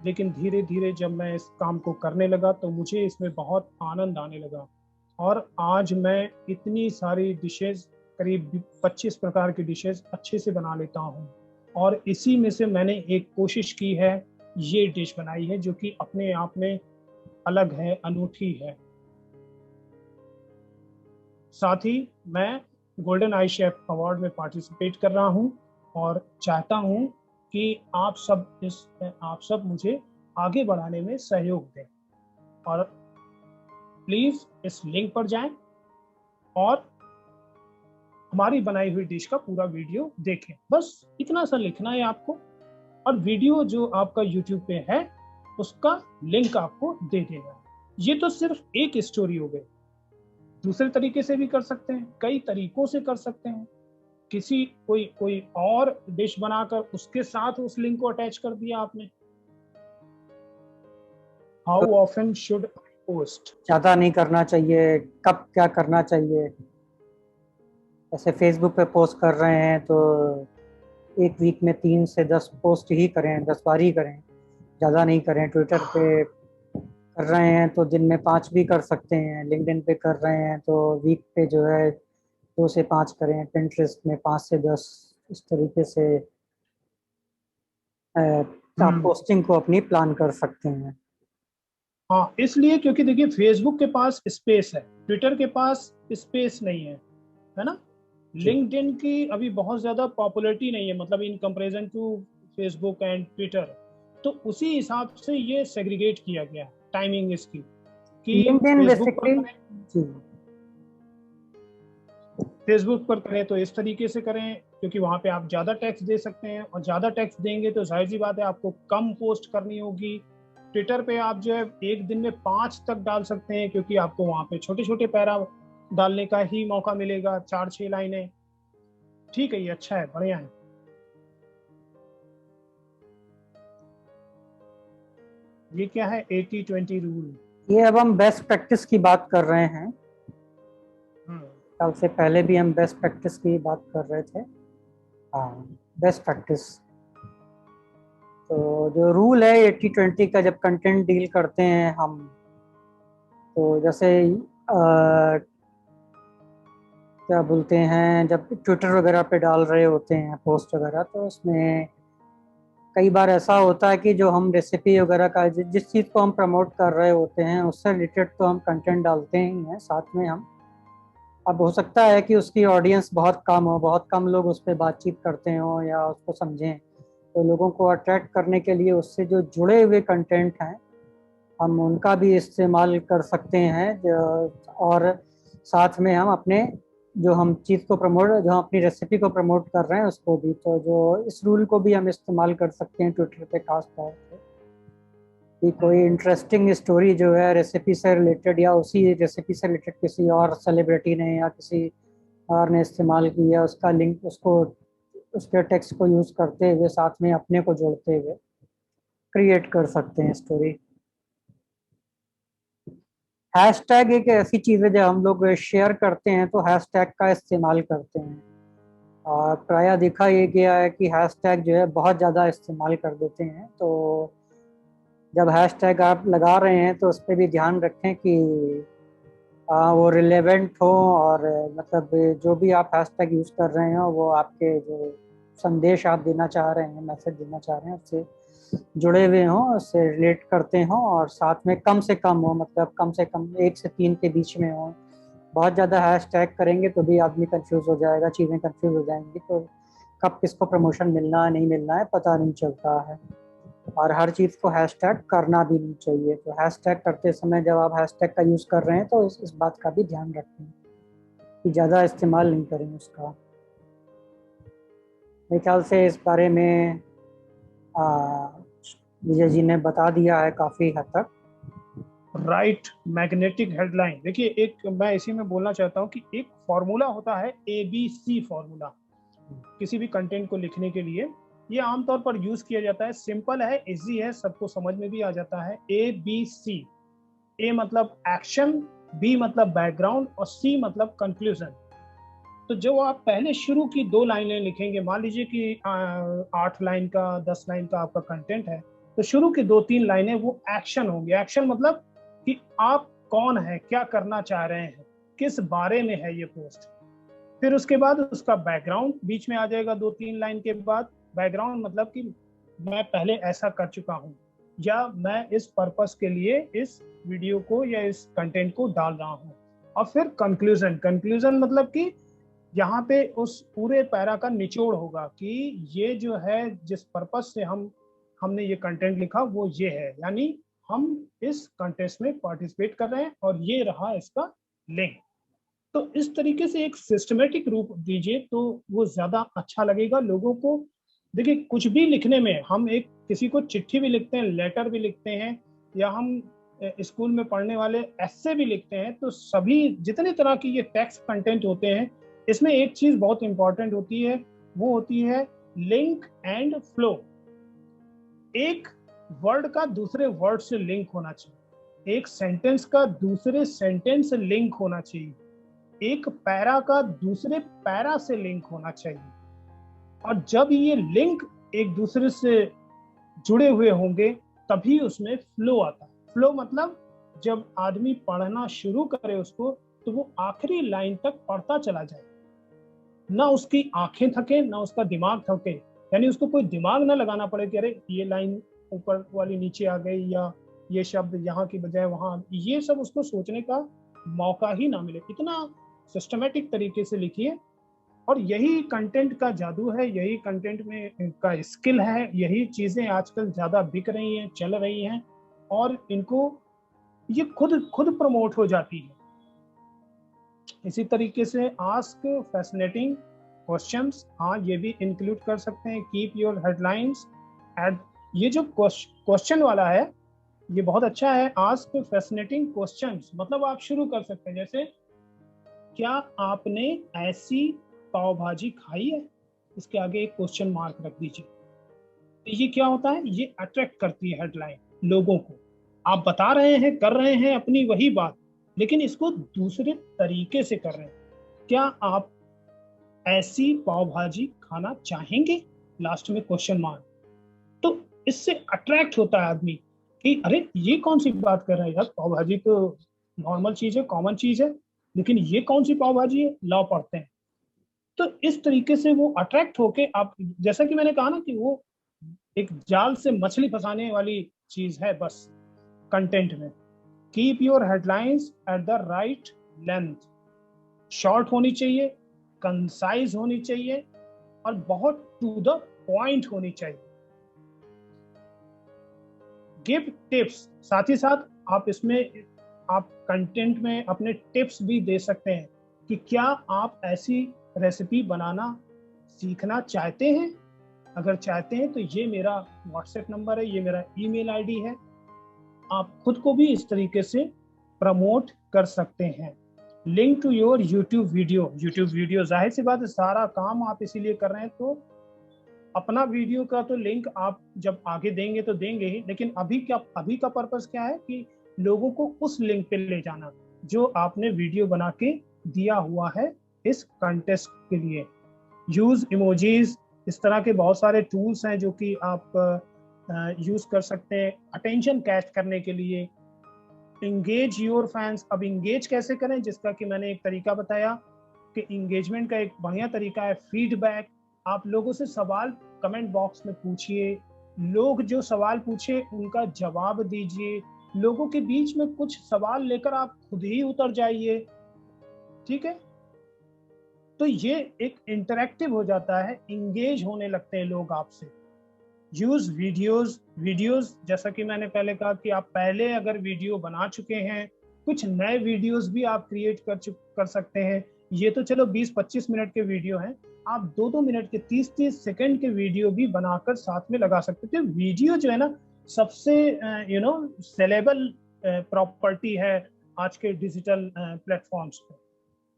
लेकिन धीरे धीरे जब मैं इस काम को करने लगा तो मुझे इसमें बहुत आनंद आने लगा। और आज मैं इतनी सारी डिशेस, करीब 25 प्रकार की डिशेस अच्छे से बना लेता हूँ। और इसी में से मैंने एक कोशिश की है, ये डिश बनाई है जो कि अपने आप में अलग है, अनूठी है। साथ ही मैं गोल्डन आई शेफ अवार्ड में पार्टिसिपेट कर रहा हूँ और चाहता हूँ कि आप सब मुझे आगे बढ़ाने में सहयोग दें। और प्लीज इस लिंक पर जाएं और हमारी बनाई हुई डिश का पूरा वीडियो देखें। बस इतना सा लिखना है आपको, और वीडियो जो आपका यूट्यूब पे है उसका लिंक आपको दे देगा। ये तो सिर्फ एक स्टोरी हो गई। दूसरे तरीके से भी कर सकते हैं, कई तरीकों से कर सकते हैं। किसी कोई कोई और डिश बनाकर उसके साथ उस लिंक को अटैच कर दिया आपने। तो हाउ ऑफन शुड पोस्ट? ज़्यादा नहीं करना चाहिए, कब क्या करना चाहिए। ऐसे फेसबुक पे पोस्ट कर रहे हैं तो एक वीक में 3 से 10 पोस्ट ही करें, 10 बार ही करें, ज़्यादा नहीं करें। ट्विटर पे कर रहे हैं तो दिन में 5 भी कर सकते हैं, लिंक्डइन पे कर रहे हैं तो वीक पे जो है 2 से 5 करें, पिंटरेस्ट में 5 से 10। इस तरीके से आप हम्म। पोस्टिंग को अपनी प्लान कर सकते हैं। हाँ, इसलिए क्योंकि देखिए फेसबुक के पास स्पेस है, ट्विटर के पास स्पेस नहीं है ना। जी लिंक्डइन की अभी बहुत ज्यादा पॉपुलैरिटी नहीं है, मतलब in comparison to Facebook and Twitter. तो उसी हिसाब से ये सेग्रीगेट किया गया है टाइमिंग इसकी, कि लिंक्डइन फेसबुक पर बेसिकली। करें, जी फेसबुक पर करें तो इस तरीके से करें, क्योंकि वहां पे आप ज्यादा टैक्स दे सकते हैं, और ज्यादा टैक्स देंगे तो जाहिर सी बात है आपको कम पोस्ट करनी होगी। ट्विटर पे आप जो है एक दिन में 5 तक डाल सकते हैं, क्योंकि आपको वहां पे छोटे छोटे पैरा डालने का ही मौका मिलेगा, 4-6 लाइनें। ठीक है, ये अच्छा है, बढ़िया है। ये क्या है, 80-20 रूल? ये अब हम बेस्ट प्रैक्टिस की बात कर रहे हैं। हम्म। कल से पहले भी हम बेस्ट प्रैक्टिस की बात कर रहे थे। हाँ, बेस्ट प्रैक्टिस। तो जो रूल है 80-20 का, जब कंटेंट डील करते हैं हम, तो जैसे क्या बोलते हैं, जब ट्विटर वगैरह पे डाल रहे होते हैं पोस्ट वगैरह, तो उसमें कई बार ऐसा होता है कि जो हम रेसिपी वगैरह का जिस चीज़ को हम प्रमोट कर रहे होते हैं उससे रिलेटेड तो हम कंटेंट डालते ही हैं साथ में हम। अब हो सकता है कि उसकी ऑडियंस बहुत कम हो, बहुत कम लोग उस पर बातचीत करते हो या उसको समझें। तो लोगों को अट्रैक्ट करने के लिए उससे जो जुड़े हुए कंटेंट हैं हम उनका भी इस्तेमाल कर सकते हैं, और साथ में हम अपने जो हम चीज़ को प्रमोट, जो हम अपनी रेसिपी को प्रमोट कर रहे हैं उसको भी, तो जो इस रूल को भी हम इस्तेमाल कर सकते हैं ट्विटर पे खास तौर पे, कि कोई इंटरेस्टिंग स्टोरी जो है रेसिपी से रिलेटेड या उसी रेसिपी से रिलेटेड किसी और सेलिब्रिटी ने या किसी और ने इस्तेमाल किया, उसका लिंक, उसको उसके टेक्स्ट को यूज़ करते हुए साथ में अपने को जोड़ते हुए क्रिएट कर सकते हैं स्टोरी। हैशटैग एक ऐसी चीज़ है जब हम लोग शेयर करते हैं तो हैशटैग का इस्तेमाल करते हैं, और प्रायः देखा ये गया है कि हैशटैग जो है बहुत ज़्यादा इस्तेमाल कर देते हैं। तो जब हैशटैग आप लगा रहे हैं तो उस पर भी ध्यान रखें कि वो रिलेवेंट हो, और मतलब जो भी आप हैशटैग यूज़ कर रहे हो वो आपके जो संदेश आप देना चाह रहे हैं, मैसेज देना चाह रहे हैं, उससे जुड़े हुए हों, उससे रिलेट करते हों, और साथ में कम से कम हो, मतलब कम से कम 1 से 3 के बीच में हो। बहुत ज़्यादा हैशटैग करेंगे तो भी आदमी कंफ्यूज हो जाएगा, चीज़ें कंफ्यूज हो जाएंगी, तो कब किसको प्रमोशन मिलना है नहीं मिलना है पता नहीं चलता है। और हर चीज़ को हैशटैग करना भी नहीं चाहिए। तो हैशटैग करते समय जब आप हैशटैग का यूज़ कर रहे हैं तो इस बात का भी ध्यान रखें कि ज़्यादा इस्तेमाल नहीं करें उसका। मेरे ख्याल से इस बारे में विजय जी ने बता दिया है काफ़ी हद तक। Right, magnetic headline. देखिए, एक मैं इसी में बोलना चाहता हूँ कि एक फॉर्मूला होता है ABC फॉर्मूला किसी भी कंटेंट को लिखने के लिए। ये आमतौर पर यूज किया जाता है, सिंपल है, इजी है, सबको समझ में भी आ जाता है। ABC, A मतलब एक्शन, B मतलब बैकग्राउंड और C मतलब कंक्लूजन। तो जो आप पहले शुरू की 2 लाइनें लिखेंगे, मान लीजिए कि 8 लाइन का 10 लाइन का आपका कंटेंट है, तो शुरू की 2-3 लाइनें वो एक्शन होंगे। एक्शन मतलब कि आप कौन है, क्या करना चाह रहे हैं, किस बारे में है ये पोस्ट। फिर उसके बाद उसका बैकग्राउंड बीच में आ जाएगा 2-3 लाइन के बाद। बैकग्राउंड मतलब कि मैं पहले ऐसा कर चुका हूँ, या मैं इस पर्पस के लिए इस वीडियो को या इस कंटेंट को डाल रहा हूँ। और फिर कंक्लूजन। कंक्लूजन मतलब कि यहाँ पे उस पूरे पैरा का निचोड़ होगा कि ये जो है, जिस पर्पस से हमने ये कंटेंट लिखा वो ये है, यानी हम इस कंटेस्ट में पार्टिसिपेट कर रहे हैं और ये रहा इसका लिंक। तो इस तरीके से एक सिस्टमेटिक रूप दीजिए तो वो ज्यादा अच्छा लगेगा लोगों को। देखिए, कुछ भी लिखने में, हम एक किसी को चिट्ठी भी लिखते हैं, लेटर भी लिखते हैं, या हम स्कूल में पढ़ने वाले एस्से भी लिखते हैं, तो सभी जितने तरह की ये टेक्स्ट कंटेंट होते हैं, इसमें एक चीज बहुत इंपॉर्टेंट होती है, वो होती है लिंक एंड फ्लो। एक वर्ड का दूसरे वर्ड से लिंक होना चाहिए, एक सेंटेंस का दूसरे सेंटेंस से लिंक होना चाहिए, एक पैरा का दूसरे पैरा से लिंक होना चाहिए। और जब ये लिंक एक दूसरे से जुड़े हुए होंगे तभी उसमें फ्लो आता है। फ्लो मतलब जब आदमी पढ़ना शुरू करे उसको, तो वो आखिरी लाइन तक पढ़ता चला जाए, ना उसकी आंखें थके ना उसका दिमाग थके, यानी उसको कोई दिमाग ना लगाना पड़े कि अरे ये लाइन ऊपर वाली नीचे आ गई, या ये शब्द यहाँ की बजाय वहां, ये सब उसको सोचने का मौका ही ना मिले। इतना सिस्टमेटिक तरीके से लिखिए, और यही कंटेंट का जादू है, यही कंटेंट में का स्किल है, यही चीजें आजकल ज्यादा बिक रही हैं, चल रही हैं, और इनको ये खुद खुद प्रमोट हो जाती है। इसी तरीके से आस्क फैसिनेटिंग क्वेश्चंस, हाँ ये भी इंक्लूड कर सकते हैं। कीप योर हेडलाइंस एट, ये जो क्वेश्चन वाला है ये बहुत अच्छा है। आस्क फैसिनेटिंग क्वेश्चंस मतलब आप शुरू कर सकते हैं, जैसे क्या आपने ऐसी पाव भाजी खाई है, इसके आगे एक क्वेश्चन मार्क रख दीजिए। तो ये क्या होता है, ये अट्रैक्ट करती है हेडलाइन लोगों को। आप बता रहे हैं, कर रहे हैं अपनी वही बात, लेकिन इसको दूसरे तरीके से कर रहे हैं। क्या आप ऐसी पाव भाजी खाना चाहेंगे, लास्ट में क्वेश्चन मार्क। तो इससे अट्रैक्ट होता है आदमी कि अरे ये कौन सी बात कर रहे हैं यार, पाव भाजी तो नॉर्मल चीज है, कॉमन चीज है, लेकिन ये कौन सी पाव भाजी है, लाओ पढ़ते हैं। तो इस तरीके से वो अट्रैक्ट होके, आप जैसा कि मैंने कहा ना कि वो एक जाल से मछली फंसाने वाली चीज है बस कंटेंट में। Keep your headlines at the right length, short होनी चाहिए, कंसाइज होनी चाहिए, और बहुत टू द पॉइंट होनी चाहिए। गिव टिप्स, साथ ही साथ आप इसमें आप कंटेंट में अपने टिप्स भी दे सकते हैं कि क्या आप ऐसी रेसिपी बनाना सीखना चाहते हैं। अगर चाहते हैं तो ये मेरा व्हाट्सएप नंबर है, ये मेरा ईमेल आईडी है। आप खुद को भी इस तरीके से प्रमोट कर सकते हैं। Link to your YouTube video, जाहिर सी बात है सारा काम आप इसीलिए कर रहे हैं, तो अपना वीडियो का तो लिंक आप जब आगे देंगे तो देंगे ही, लेकिन अभी का पर्पस क्या है कि लोगों को उस लिंक पे ले जाना जो आपने वीडियो बना के दिया हुआ है इस कंटेस्ट के लिए। यूज इमोजीज, इस तरह के बहुत सारे टूल्स हैं जो कि आप यूज कर सकते हैं अटेंशन कैच करने के लिए। इंगेज योर फैंस, अब इंगेज कैसे करें, जिसका कि मैंने एक तरीका बताया कि इंगेजमेंट का एक बढ़िया तरीका है फीडबैक। आप लोगों से सवाल कमेंट बॉक्स में पूछिए, लोग जो सवाल पूछे उनका जवाब दीजिए, लोगों के बीच में कुछ सवाल लेकर आप खुद ही उतर जाइए, ठीक है। तो ये एक इंटरेक्टिव हो जाता है, इंगेज होने लगते हैं लोग आपसे। यूज वीडियोस, जैसा कि मैंने पहले कहा कि आप पहले अगर वीडियो बना चुके हैं, कुछ नए वीडियोस भी आप क्रिएट कर सकते हैं। ये तो चलो 20-25 मिनट के वीडियो हैं, आप 2-2 मिनट के 30-30 सेकंड के वीडियो भी बनाकर साथ में लगा सकते हैं। वीडियो जो है ना सबसे सेलेबल प्रॉपर्टी है आज के डिजिटल प्लेटफॉर्म्स पे।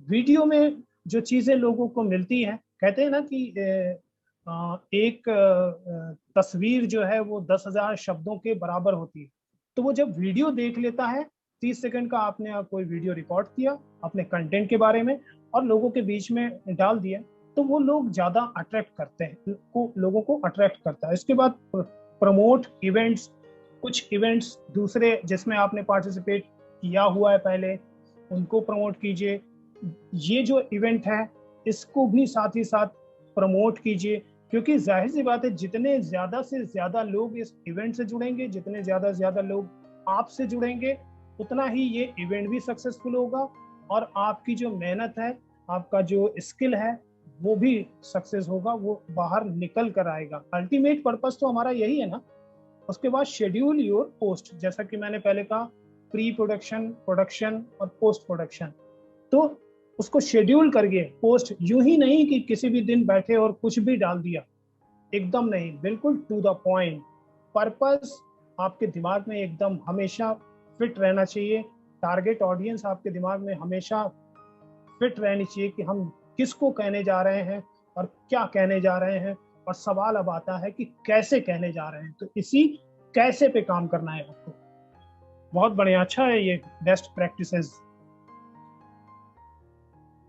वीडियो में जो चीजें लोगों को मिलती हैं, कहते हैं ना कि एक तस्वीर जो है वो 10,000 शब्दों के बराबर होती है। तो वो जब वीडियो देख लेता है, 30 सेकंड का आपने कोई वीडियो रिकॉर्ड किया अपने कंटेंट के बारे में और लोगों के बीच में डाल दिया, तो वो लोग ज्यादा अट्रैक्ट करते हैं, लोगों को अट्रैक्ट करता है। इसके बाद प्रमोट इवेंट्स, कुछ इवेंट्स दूसरे जिसमें आपने पार्टिसिपेट किया हुआ है पहले, उनको प्रमोट कीजिए। ये जो इवेंट है इसको भी साथ ही साथ प्रमोट कीजिए, क्योंकि जाहिर सी बात है जितने ज्यादा से ज्यादा लोग इस इवेंट से जुड़ेंगे, जितने ज्यादा से ज्यादा लोग आपसे जुड़ेंगे, उतना ही ये इवेंट भी सक्सेसफुल होगा और आपकी जो मेहनत है, आपका जो स्किल है वो भी सक्सेस होगा, वो बाहर निकल कर आएगा। अल्टीमेट पर्पस तो हमारा यही है ना। उसके बाद शेड्यूल योर पोस्ट, जैसा कि मैंने पहले कहा, प्री प्रोडक्शन, प्रोडक्शन और पोस्ट प्रोडक्शन। तो उसको शेड्यूल करके पोस्ट, यूं ही नहीं कि किसी भी दिन बैठे और कुछ भी डाल दिया, एकदम नहीं, बिल्कुल टू द पॉइंट। पर्पस आपके दिमाग में एकदम हमेशा फिट रहना चाहिए, टारगेट ऑडियंस आपके दिमाग में हमेशा फिट रहनी चाहिए कि हम किसको कहने जा रहे हैं और क्या कहने जा रहे हैं। और सवाल अब आता है कि कैसे कहने जा रहे हैं, तो इसी कैसे पे काम करना है आपको। बहुत बढ़िया, अच्छा है ये बेस्ट प्रैक्टिसेस।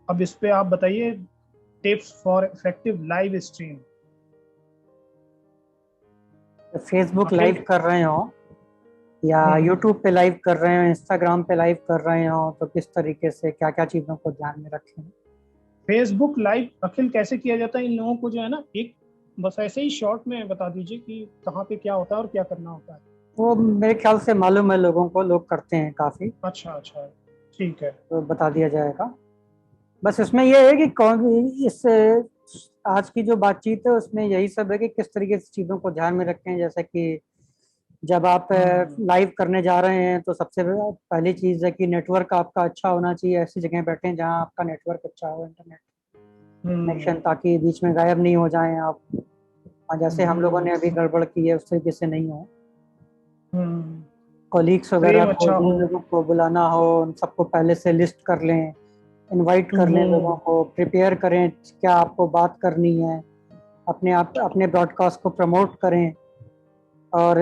अब इस पे आप बताइए tips for effective live stream. Facebook live कर रहे हो या यूट्यूब पे लाइव कर रहे हो, इंस्टाग्राम पे लाइव कर रहे हो, तो किस तरीके से क्या क्या चीज़ों को ध्यान में रखें। फेसबुक लाइव अखिल कैसे किया जाता है, इन लोगों को जो है ना, एक बस ऐसे ही शॉर्ट में बता दीजिए कि कहाँ पे क्या होता है और क्या करना होता है। वो मेरे ख्याल से मालूम है लोगों को, लोग करते हैं काफ़ी। अच्छा, ठीक है, तो बता दिया जाएगा। बस इसमें यह है कि कौन इस आज की जो बातचीत है उसमें यही सब है कि किस तरीके से चीज़ों को ध्यान में रखें। जैसे कि जब आप लाइव करने जा रहे हैं तो सबसे पहली चीज़ है कि नेटवर्क आपका अच्छा होना चाहिए। ऐसी जगह बैठें जहां आपका नेटवर्क अच्छा हो, इंटरनेट कनेक्शन, ताकि बीच में गायब नहीं हो जाएं आप। और जैसे हम लोगों ने अभी गड़बड़ की है उस तरीके से नहीं हो। कॉलीग्स वगैरह को, अच्छा जिन लोगों को बुलाना हो उन सबको पहले से लिस्ट कर लें, इनवाइट कर लें लोगों को, प्रिपेयर करें क्या आपको बात करनी है, अपने ब्रॉडकास्ट को प्रमोट करें। और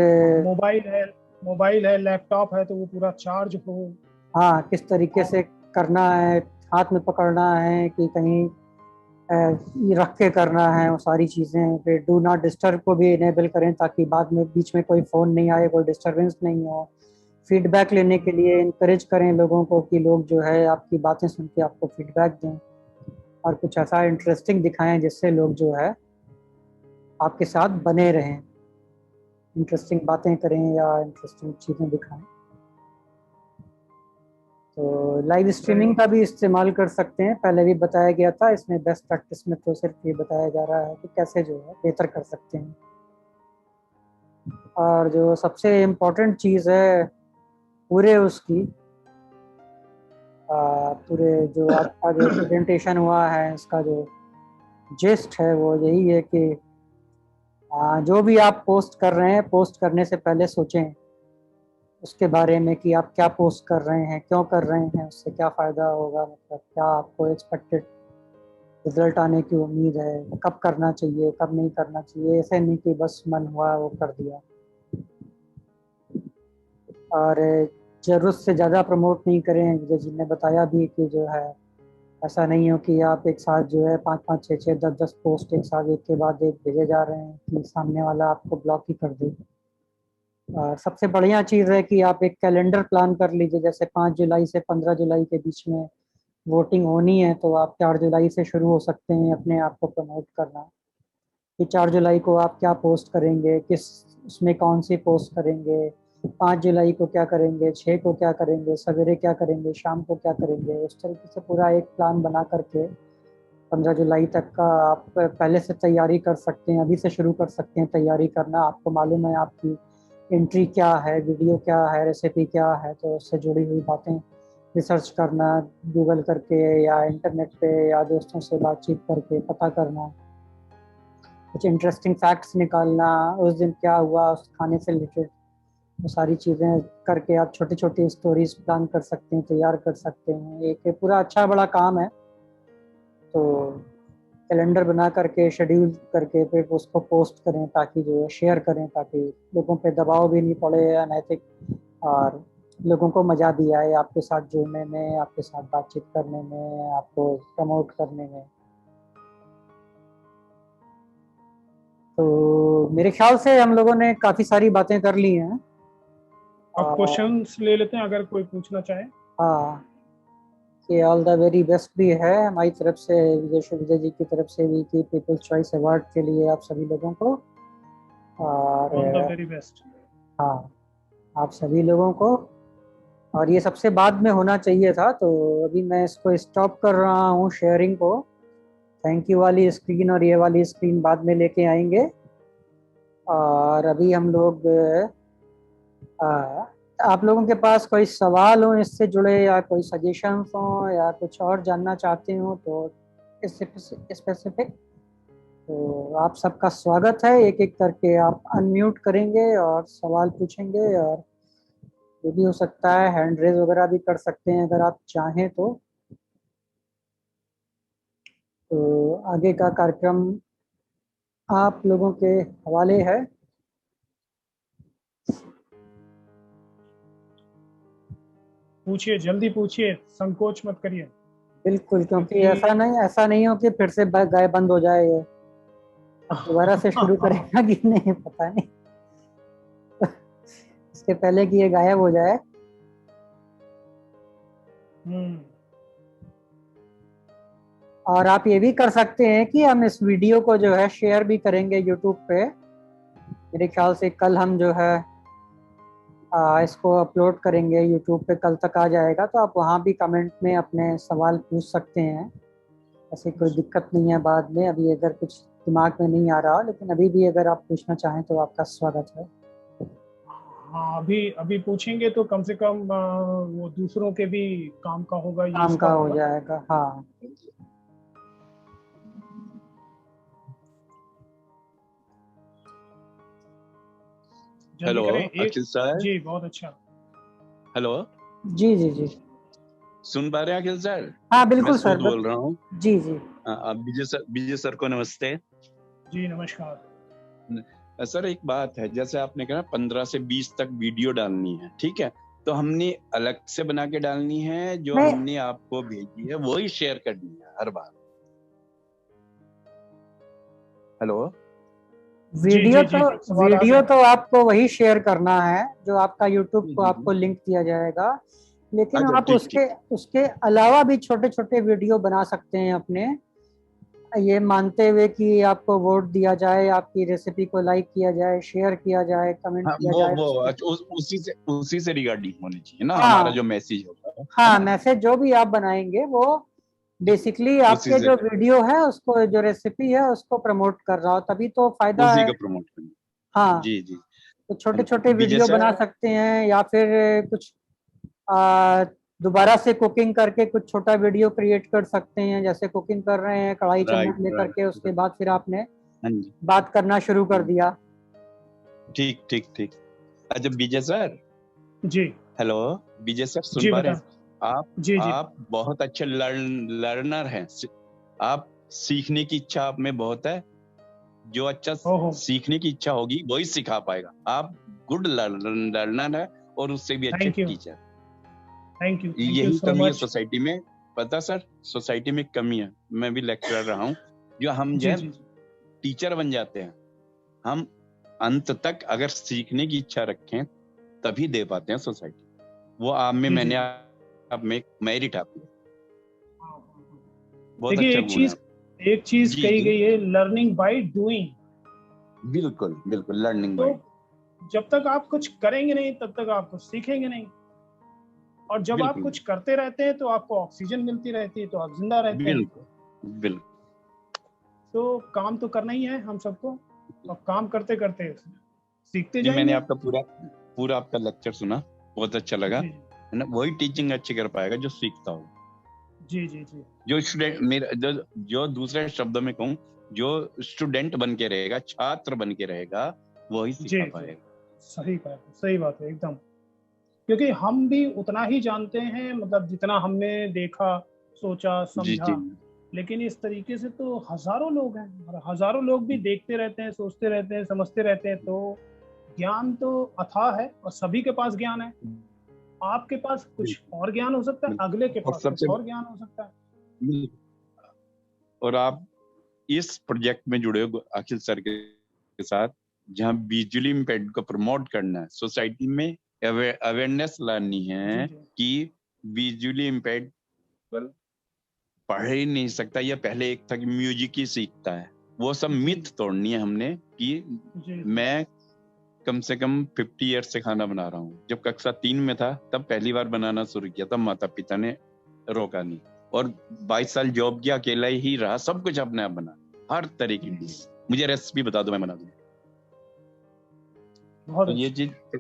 मोबाइल है लैपटॉप है तो वो पूरा चार्ज हो। हाँ, किस तरीके से करना है, हाथ में पकड़ना है कि कहीं रख के करना है, वो सारी चीज़ें। फिर डू नॉट डिस्टर्ब को भी इनेबल करें ताकि बाद में बीच में कोई फ़ोन नहीं आए, कोई डिस्टरबेंस नहीं हो। फीडबैक लेने के लिए इनकरेज करें लोगों को कि लोग जो है आपकी बातें सुन के आपको फीडबैक दें और कुछ ऐसा इंटरेस्टिंग दिखाएं जिससे लोग जो है आपके साथ बने रहें, इंटरेस्टिंग बातें करें या इंटरेस्टिंग चीज़ें दिखाएं। तो लाइव स्ट्रीमिंग का भी इस्तेमाल कर सकते हैं, पहले भी बताया गया था। इसमें बेस्ट प्रैक्टिस में तो सिर्फ ये बताया जा रहा है कि कैसे जो है बेहतर कर सकते हैं। और जो सबसे इम्पोर्टेंट चीज़ है पूरे उसकी पूरे जो आपका जो प्रेजेंटेशन हुआ है इसका जो जिस्ट है वो यही है कि जो भी आप पोस्ट कर रहे हैं, पोस्ट करने से पहले सोचें उसके बारे में कि आप क्या पोस्ट कर रहे हैं, क्यों कर रहे हैं, उससे क्या फ़ायदा होगा, मतलब क्या आपको एक्सपेक्टेड रिजल्ट आने की उम्मीद है, कब करना चाहिए, कब नहीं करना चाहिए। ऐसे नहीं कि बस मन हुआ वो कर दिया। और ज़रूरत से ज़्यादा प्रमोट नहीं करें। विजय जी ने बताया भी कि जो है ऐसा नहीं हो कि आप एक साथ जो है 5-5, 6-6, 10-10 पोस्ट एक साथ एक के बाद एक भेजे जा रहे हैं कि सामने वाला आपको ब्लॉक ही कर दे। और सबसे बढ़िया चीज़ है कि आप एक कैलेंडर प्लान कर लीजिए, जैसे 5 जुलाई से 15 जुलाई के बीच में वोटिंग होनी है, तो आप 4 जुलाई से शुरू हो सकते हैं अपने आप को प्रमोट करना कि 4 जुलाई को आप क्या पोस्ट करेंगे, किस उसमें कौन सी पोस्ट करेंगे, 5 जुलाई को क्या करेंगे, 6 को क्या करेंगे, सवेरे क्या करेंगे, शाम को क्या करेंगे। उस तरीके से पूरा एक प्लान बना करके 15 जुलाई तक का आप पहले से तैयारी कर सकते हैं, अभी से शुरू कर सकते हैं तैयारी करना। आपको मालूम है आपकी एंट्री क्या है, वीडियो क्या है, रेसिपी क्या है, तो उससे जुड़ी हुई बातें रिसर्च करना, गूगल करके या इंटरनेट पे या दोस्तों से बातचीत करके पता करना, कुछ इंटरेस्टिंग फैक्ट्स निकालना, उस दिन क्या हुआ उस खाने से रिलेटेड, वो सारी चीज़ें करके आप छोटी छोटी स्टोरीज प्लान कर सकते हैं, तैयार कर सकते हैं। एक पूरा अच्छा बड़ा काम है। तो कैलेंडर बना करके शेड्यूल करके फिर उसको पोस्ट करें, ताकि जो है शेयर करें, ताकि लोगों पे दबाव भी नहीं पड़े अनैतिक, और लोगों को मज़ा भी आए आपके साथ जुड़ने में, आपके साथ बातचीत करने में, आपको प्रमोट करने में। तो मेरे ख्याल से हम लोगों ने काफ़ी सारी बातें कर ली हैं। अब क्वेश्चंस ले लेते हैं अगर कोई पूछना चाहे। हाँ, कि ऑल द वेरी बेस्ट भी है हमारी तरफ से, विजय जी की तरफ से भी, कि पीपल्स चॉइस अवार्ड के लिए आप सभी लोगों को। और ऑल द वेरी बेस्ट। हाँ, आप सभी लोगों को। और ये सबसे बाद में होना चाहिए था, तो अभी मैं इसको स्टॉप कर रहा हूँ शेयरिंग को। थैंक यू वाली स्क्रीन और ये वाली स्क्रीन बाद में लेके आएंगे। और अभी हम लोग आप लोगों के पास कोई सवाल हो इससे जुड़े, या कोई सजेशंस हो, या कुछ और जानना चाहते हो तो स्पेसिफिक, तो आप सबका स्वागत है। एक एक करके आप अनम्यूट करेंगे और सवाल पूछेंगे, और ये भी हो सकता है हैंड रेज वगैरह भी कर सकते हैं अगर आप चाहें तो। आगे का कार्यक्रम आप लोगों के हवाले है। पूछिए, जल्दी पूछिए, संकोच मत करिए। बिल्कुल, क्योंकि क्योंकि ऐसा नहीं हो कि फिर से गाय बंद हो जाए ये, अब दोबारा से शुरू करेगा कि नहीं पता नहीं। इसके पहले कि ये गायब हो जाए। और आप ये भी कर सकते हैं कि हम इस वीडियो को जो है शेयर भी करेंगे यूट्यूब पे। मेरे ख्याल से कल हम जो है इसको अपलोड करेंगे यूट्यूब पे, कल तक आ जाएगा, तो आप वहाँ भी कमेंट में अपने सवाल पूछ सकते हैं। ऐसी कोई दिक्कत नहीं है बाद में, अभी अगर कुछ दिमाग में नहीं आ रहा, लेकिन अभी भी अगर आप पूछना चाहें तो आपका स्वागत है। हाँ, अभी अभी पूछेंगे तो कम से कम वो दूसरों के भी काम का होगा, काम यूज का का हो होगा। जाएगा, हाँ। जल्दी हेलो करें एक। अखिल सर। जी, बहुत अच्छा। हेलो, जी जी जी, सुन पा रहे हैं अखिल सर? हाँ बिल्कुल मैं सर, सूद बोल रहा हूँ। जी जी विजय सर को नमस्ते। जी नमस्कार। सर एक बात है, जैसे आपने कहा 15 से 20 तक वीडियो डालनी है, ठीक है, तो हमने अलग से बना के डालनी है, जो नहीं, हमने आपको भेजी है वही शेयर करनी है हर बार? हेलो, वीडियो जी जी तो जी, सवाल आ वीडियो गया। तो आपको वही शेयर करना है जो आपका यूट्यूब को हम्म, आपको लिंक दिया जाएगा, लेकिन अच्छा आप ठीक उसके ठीक। उसके अलावा भी छोटे छोटे वीडियो बना सकते हैं अपने, ये मानते हुए कि आपको वोट दिया जाए, आपकी रेसिपी को लाइक किया जाए, शेयर किया जाए, कमेंट हाँ, किया जाए वो उसको। अच्छा, उसी से रिगार्डिंग होनी चाहिए ना हमारा हाँ जो मैसेज होगा, है हाँ, ना? मैसेज जो भी आप बनाएंगे वो बेसिकली उसी आपके से जो वीडियो है उसको, जो रेसिपी है उसको प्रमोट कर रहा हो, तभी तो फायदा उसी है। का प्रमोट करना। हाँ, जी जी। तो छोटे छोटे विजय वीडियो बना सर। सकते हैं, या फिर कुछ आ, दोबारा से कुकिंग करके कुछ छोटा वीडियो क्रिएट कर सकते हैं, जैसे कुकिंग कर रहे हैं, कढ़ाई राइट चम्मच लेकर राइट। के, उसके बाद फिर आपने हाँ जी, बात करना शुरू कर दिया। ठीक ठीक ठीक। अच्छा विजय सर, जी हेलो विजय सर, सुन जी पा रहे बता। हैं आप? जी जी आप बहुत अच्छे लर्नर हैं। आप सीखने की इच्छा आप में बहुत है। जो अच्छा ओहो सीखने की इच्छा होगी वही सिखा पाएगा। आप गुड लर्नर है और उससे भी अच्छे thank you teacher. Thank you यही सो कमी है मच। सोसाइटी में। पता सर, सोसाइटी में कमी है। मैं भी लेक्चरर रहा हूँ। जो हम जी जो जी टीचर बन जाते हैं, हम अंत तक अगर सीखने की इच्छा रखें तभी दे पाते हैं सोसाइटी। वो आप में जी मैंने जी। आप में मेरिट आपकी हाँ, हाँ, हाँ। बहुत देखिए अच्छा गुण है। एक चीज जी कही जी, गई है, लर्निंग बाय डूइंग। बिल्कुल बिल्कुल, लर्निंग तो बाय। जब तक आप कुछ करेंगे नहीं तब तक आप कुछ सीखेंगे नहीं, और जब आप बिल्कुल कुछ करते रहते हैं तो आपको ऑक्सीजन मिलती रहती है, तो आप जिंदा रहते हैं। बिल्कुल बिल्कुल। तो काम तो करना ही है हम सबको, और काम करते करते सीखते जी, मैंने जाएंगे। आपका पूरा पूरा आपका लेक्चर सुना, बहुत अच्छा लगा। जी है ना? वही टीचिंग अच्छी कर पाएगा जो सीखता हो। जी जी जी जो स्टूडेंट मेरा जो दूसरे शब्दों में कहूँ, जो स्टूडेंट बन के रहेगा, छात्र बन के रहेगा, वही जी सिखा जी। पाएगा। सही बात है एकदम। क्योंकि हम भी उतना ही जानते हैं, मतलब जितना हमने देखा, सोचा, जी जी समझा। लेकिन इस तरीके से तो हजारों लोग हैं, और हजारों लोग भी देखते रहते हैं, सोचते रहते हैं, समझते रहते हैं। तो ज्ञान तो अथाह है, और सभी के पास ज्ञान है। आपके पास कुछ बिल्कुल और ज्ञान हो सकता है, बिल्कुल। अगले के और पास कुछ सबसे और ज्ञान हो सकता है। बिल्कुल। और आप इस प्रोजेक्ट में जुड़े हो अखिल सर के साथ, जहाँ विजुअली इम्पेयर्ड को प्रमोट करना है, सोसाइटी में अवेयरनेस लानी जी है जी कि विजुअली इम्पेयर्ड पढ़ ही नहीं सकता, या पहले एक था कि म्यूजिक ही सीखता है। वो सब जी मिथ तोड़नी है हमने कि जी जी मैं कम से कम 50 ईयर्स से खाना बना रहा हूँ। जब कक्षा 3 में था तब पहली बार बनाना शुरू किया, तब माता पिता ने रोका नहीं। और 22 साल जॉब किया, अकेला ही रहा, सब कुछ अपने आप बना, हर तरह की डिश। मुझे रेसिपी बता दो, मैं बना दूंगा। बहुत तो ये अच्छा।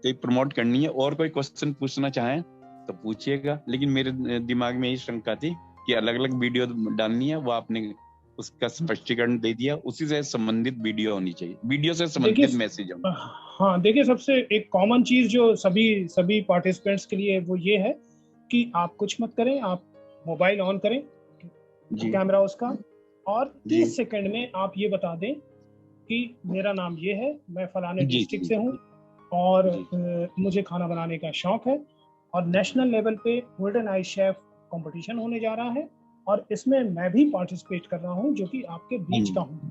चीज प्रमोट करनी है। और कोई क्वेश्चन पूछना चाहें तो पूछिएगा, लेकिन मेरे दिमाग में यही शंका थी कि अलग अलग वीडियो डालनी है। वो आपने उसका स्पष्टीकरण दे दिया। उसी से संबंधित वीडियो होनी चाहिए, वीडियो से देखिए, संबंधित मैसेज होना। हाँ देखिए, सबसे एक कॉमन चीज जो सभी सभी पार्टिसिपेंट्स के लिए, वो ये है कि आप कुछ मत करें, आप मोबाइल ऑन करें, जी कैमरा उसका, और जी 30 सेकंड में आप ये बता दें कि मेरा नाम ये है, मैं फलाने जी डिस्ट्रिक्ट जी से हूँ, और जी मुझे खाना बनाने का शौक है, और नेशनल लेवल पे गोल्डन आई शेफ कंपटीशन होने जा रहा है, और इसमें मैं भी पार्टिसिपेट कर रहा हूँ, जो कि आपके बीच का हूँ।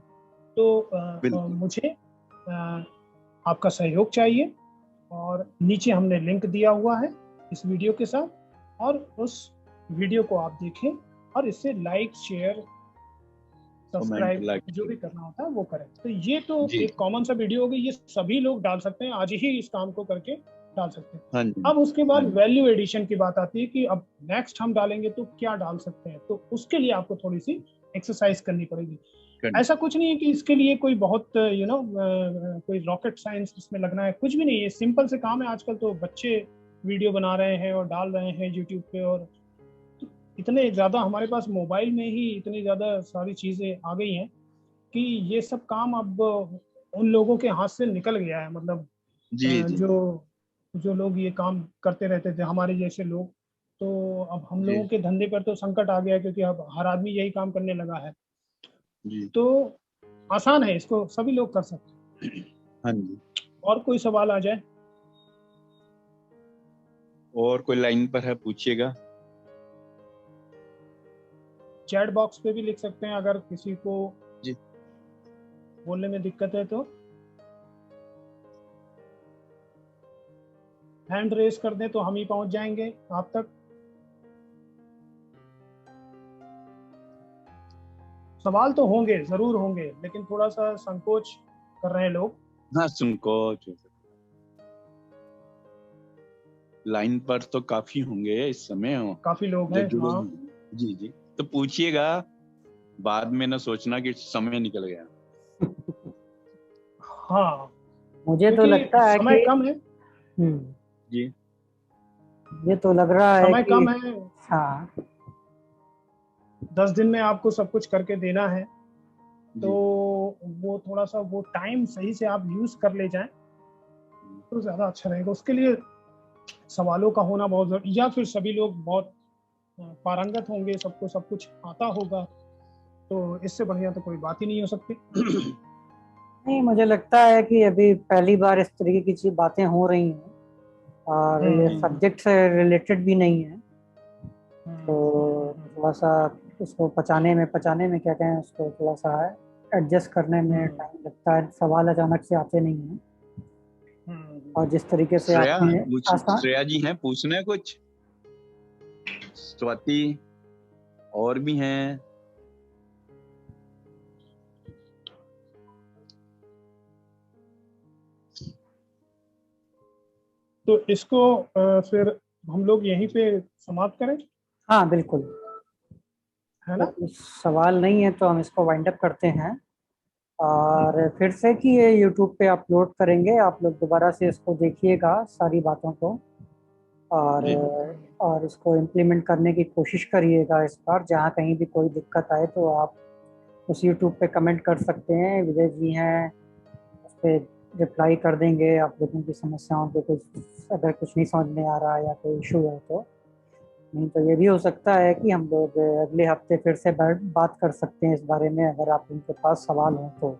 तो बिल्कुल मुझे अ, आपका सहयोग चाहिए, और नीचे हमने लिंक दिया हुआ है इस वीडियो के साथ, और उस वीडियो को आप देखें, और इससे like, share, comment subscribe like. जो भी करना होता है वो करें। तो ये तो जी एक कॉमन सा वीडियो हो गई, ये सभी लोग डाल सकते हैं, आज ही इस काम को करके डाल सकते हैं। हाँ जी अब उसके हाँ बाद जी। वैल्यू एडिशन की बात आती है कि अब नेक्स्ट हम डालेंगे तो क्या डाल सकते हैं, तो उसके लिए आपको थोड़ी सी एक्सरसाइज करनी पड़ेगी। ऐसा कुछ नहीं है कि इसके लिए कोई बहुत कोई रॉकेट साइंस इसमें लगना है, कुछ भी नहीं है, सिंपल से काम है। आजकल तो बच्चे वीडियो बना रहे हैं और डाल रहे हैं यूट्यूब पे, और इतने ज्यादा हमारे पास मोबाइल में ही इतनी ज्यादा सारी चीजें आ गई हैं कि ये सब काम अब उन लोगों के हाथ से निकल गया है। मतलब जी जी जो जो लोग ये काम करते रहते थे, हमारे जैसे लोग, तो अब हम जी लोगों के धंधे पर तो संकट आ गया है, क्योंकि अब हर आदमी यही काम करने लगा है। जी। तो आसान है, इसको सभी लोग कर सकते हैं। हाँ जी। और कोई सवाल आ जाए? और कोई लाइन पर है, पूछिएगा। चैट बॉक्स पे भी लिख सकते हैं, अगर किसी को जी बोलने में दिक्कत है तो हैंड रेस कर दें, तो हम ही पहुंच जाएंगे आप तक। सवाल तो होंगे, जरूर होंगे, लेकिन थोड़ा सा संकोच कर रहे हैं लोग। हाँ, संकोच हो सकता है। लाइन पर तो काफी होंगे इस समय काफी लोग जो हैं, जुड़े हाँ। हैं। जी जी, तो पूछिएगा, बाद में ना सोचना कि समय निकल गया। हाँ, मुझे तो क्योंकि लगता है समय कि कम है। जी ये तो लग रहा है समय कि कम है, हाँ 10 दिन में आपको सब कुछ करके देना है, तो जी। वो थोड़ा सा वो टाइम सही से आप यूज कर ले जाएं तो ज्यादा अच्छा रहेगा। उसके लिए सवालों का होना बहुत जरूरी, या फिर सभी लोग बहुत पारंगत होंगे, सबको सब कुछ आता होगा, तो इससे बढ़िया तो कोई बात ही नहीं हो सकती। नहीं, मुझे लगता है कि अभी पहली बार इस तरीके की चीज बातें हो रही हैं और ये हम्म, सब्जेक्ट से रिलेटेड भी नहीं है, तो हम्म, थोड़ा सा उसको पचाने में क्या कहें, उसको थोड़ा सा एडजस्ट करने में हम्म, टाइम लगता है। सवाल अचानक से आते नहीं हैं और जिस तरीके से श्रेया आपने आसान। श्रेया जी हैं, पूछना है कुछ? स्वाति और भी हैं? तो इसको फिर हम लोग यहीं पे समाप्त करें, हाँ बिल्कुल, है तो ना? कुछ सवाल नहीं है तो हम इसको वाइंड अप करते हैं और फिर से कि ये यूट्यूब पे अपलोड करेंगे, आप लोग दोबारा से इसको देखिएगा सारी बातों को और जी। और इसको इम्प्लीमेंट करने की कोशिश करिएगा। इस बार जहाँ कहीं भी कोई दिक्कत आए तो आप उस यूट्यूब पे कमेंट कर सकते हैं, विजय जी हैं उस पर रिप्लाई कर देंगे आप लोगों की समस्याओं पे। कुछ अगर कुछ नहीं समझ में आ रहा है या कोई इशू है तो, नहीं तो ये भी हो सकता है कि हम लोग अगले हफ्ते फिर से बात कर सकते हैं इस बारे में, अगर आप उनके पास सवाल हो तो।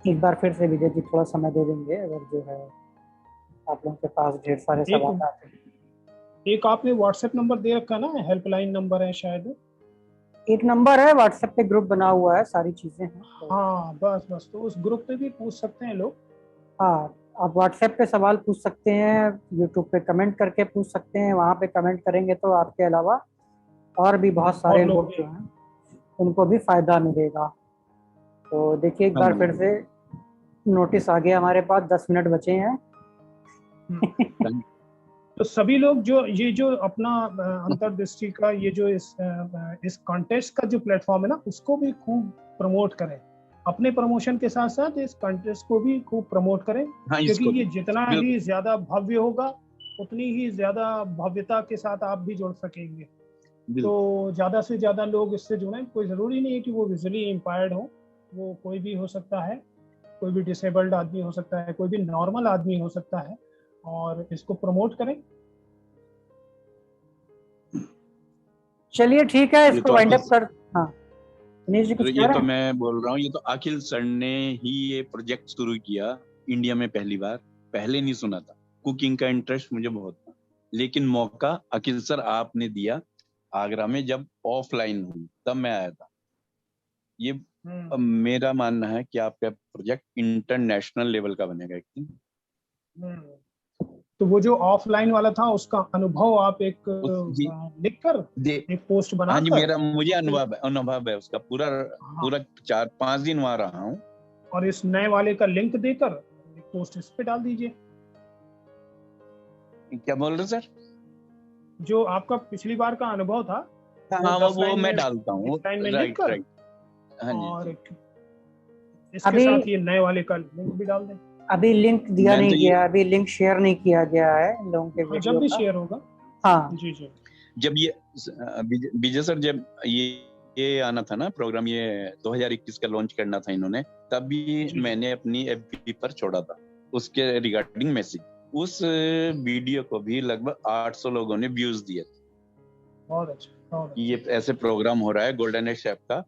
एक बार फिर से विजय जी थोड़ा समय दे देंगे अगर जो है आप लोगों के पास ढेर सारे एक सवाल आते हैं। एक आपने व्हाट्सएप नंबर दे रखा ना, हेल्पलाइन नंबर है शायद। एक नंबर है, व्हाट्सएप पे ग्रुप बना हुआ है, सारी चीजें हैं तो। हाँ बस बस, तो उस ग्रुप पे भी पूछ सकते हैं लोग। हाँ, आप व्हाट्सएप पे सवाल पूछ सकते हैं, यूट्यूब पे कमेंट करके पूछ सकते हैं। वहाँ पे कमेंट करेंगे तो आपके अलावा और भी बहुत सारे और लोग लोग भी। जो हैं उनको भी फायदा मिलेगा। तो देखिए एक हाँ बार जी। फिर से नोटिस आ गया हमारे पास, 10 मिनट बचे हैं। हम्म, तो सभी लोग जो ये जो अपना अंतर्दृष्टि का ये जो इस कॉन्टेस्ट का जो प्लेटफॉर्म है ना, उसको भी खूब प्रमोट करें। अपने प्रमोशन के साथ साथ इस कॉन्टेस्ट को भी खूब प्रमोट करें, हाँ, क्योंकि इसको ये भी जितना बिल्कुल ही ज्यादा भव्य होगा उतनी ही ज्यादा भव्यता के साथ आप भी जुड़ सकेंगे। तो बिल्कुल। ज्यादा से ज्यादा लोग इससे जुड़ें। कोई जरूरी नहीं है कि वो विजुअली इम्पायर्ड हो, वो कोई भी हो सकता है, कोई भी डिसेबल्ड आदमी हो सकता है, कोई भी नॉर्मल आदमी हो सकता है, और इसको प्रमोट करें। चलिए ठीक है, ये इसको तो वाइंड अखिल अप कर। हाँ दिनेश जी कुछ कह ये रहे तो हैं? मैं बोल रहा हूँ, ये तो अखिल सर ने ही ये प्रोजेक्ट शुरू किया इंडिया में पहली बार। पहले नहीं सुना था। कुकिंग का इंटरेस्ट मुझे बहुत था, लेकिन मौका अखिल सर आपने दिया। आगरा में जब ऑफलाइन हुई तब मैं आया था। ये अब हम्म, मेरा मानना है कि आपका प्रोजेक्ट इंटरनेशनल लेवल का बनेगा एक दिन। हम्म। तो वो जो ऑफलाइन वाला था उसका अनुभव आप एक जी। लिखकर, दे एक पोस्ट हाँ जी, बनाकर, मुझे फिर अनुभव है उसका पूरा। हाँ, पूरा 4-5 दिन वहां रहा हूँ। और इस नए वाले का लिंक देकर एक पोस्ट इस पे डाल दीजिए। क्या बोल रहे सर? जो आपका पिछली बार का अनुभव था हाँ वो हाँ, 10 वो लाइन मैं में, डालता हूँ। 20 लाइन में राइट लिखकर, राइट। हाँ जी और जी। इसके अभी साथ ये नए वाले का लिंक भी डाल दें। अभी लिंक दिया मैं नहीं तो ये गया, अभी लिंक शेयर नहीं किया गया है इन लोगों के हाँ, जब वीडियो भी का। शेयर होगा। हाँ जी जी। जब ये विजय सर, जब ये आना था ना प्रोग्राम, ये 2021 का लॉन्च करना था इन्होंने, तब भी जी जी। मैंने अपनी एफबी पर छोड़ा था उसके रिगार्डिंग मैसेज। उस वीडियो को भी लगभग 800 लोगों ने व्यूज दिए थे बहुत अच्छा, बहुत कि अच्छा। ये ऐसे प्रोग्राम हो रहा है गोल्डन एज शेफ का,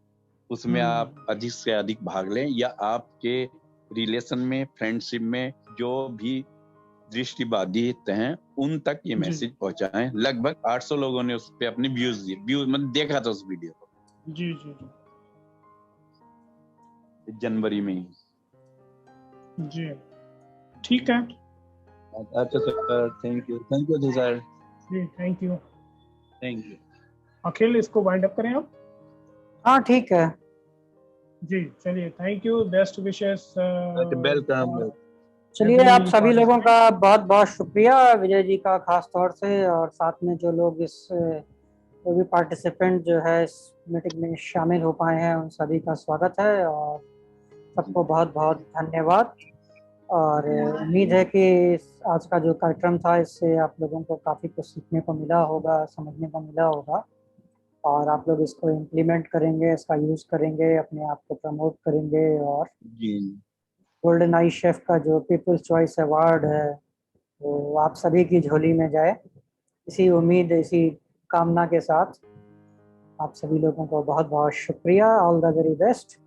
उसमें आप हम्म, अधिक से अधिक भाग लें, या आपके रिलेशन में, फ्रेंडशिप में जो भी दृष्टिबाधित हैं उन तक ये जी मैसेज पहुंचाएं। लगभग 800 लोगों ने उस पे अपने व्यूज दिए। व्यूज मतलब देखा था उस वीडियो को जी जी जी जनवरी में ही। जी। ठीक है। अच्छा सर, थैंक यू सर। जी, thank you. Thank you. Akhil, इसको वाइंड अप करें आप? हाँ ठीक है। जी चलिए, थैंक यू, बेस्ट विशेस अच्छा, वेलकम। फॉर चलिए आप एवरी सभी लोगों पार्टिसिपेंट। का बहुत बहुत शुक्रिया, विजय जी का खास तौर से, और साथ में जो लोग इस जो भी पार्टिसिपेंट जो है इस मीटिंग में शामिल हो पाए हैं उन सभी का स्वागत है और सबको बहुत बहुत धन्यवाद। और उम्मीद है कि आज का जो कार्यक्रम था इससे आप लोगों को काफ़ी कुछ सीखने को मिला होगा, समझने को मिला होगा, और आप लोग इसको इम्प्लीमेंट करेंगे, इसका यूज़ करेंगे, अपने आप को प्रमोट करेंगे, और जी गोल्डन आई शेफ का जो पीपल्स चॉइस अवार्ड है वो आप सभी की झोली में जाए। इसी उम्मीद, इसी कामना के साथ आप सभी लोगों को बहुत बहुत शुक्रिया। All the very best.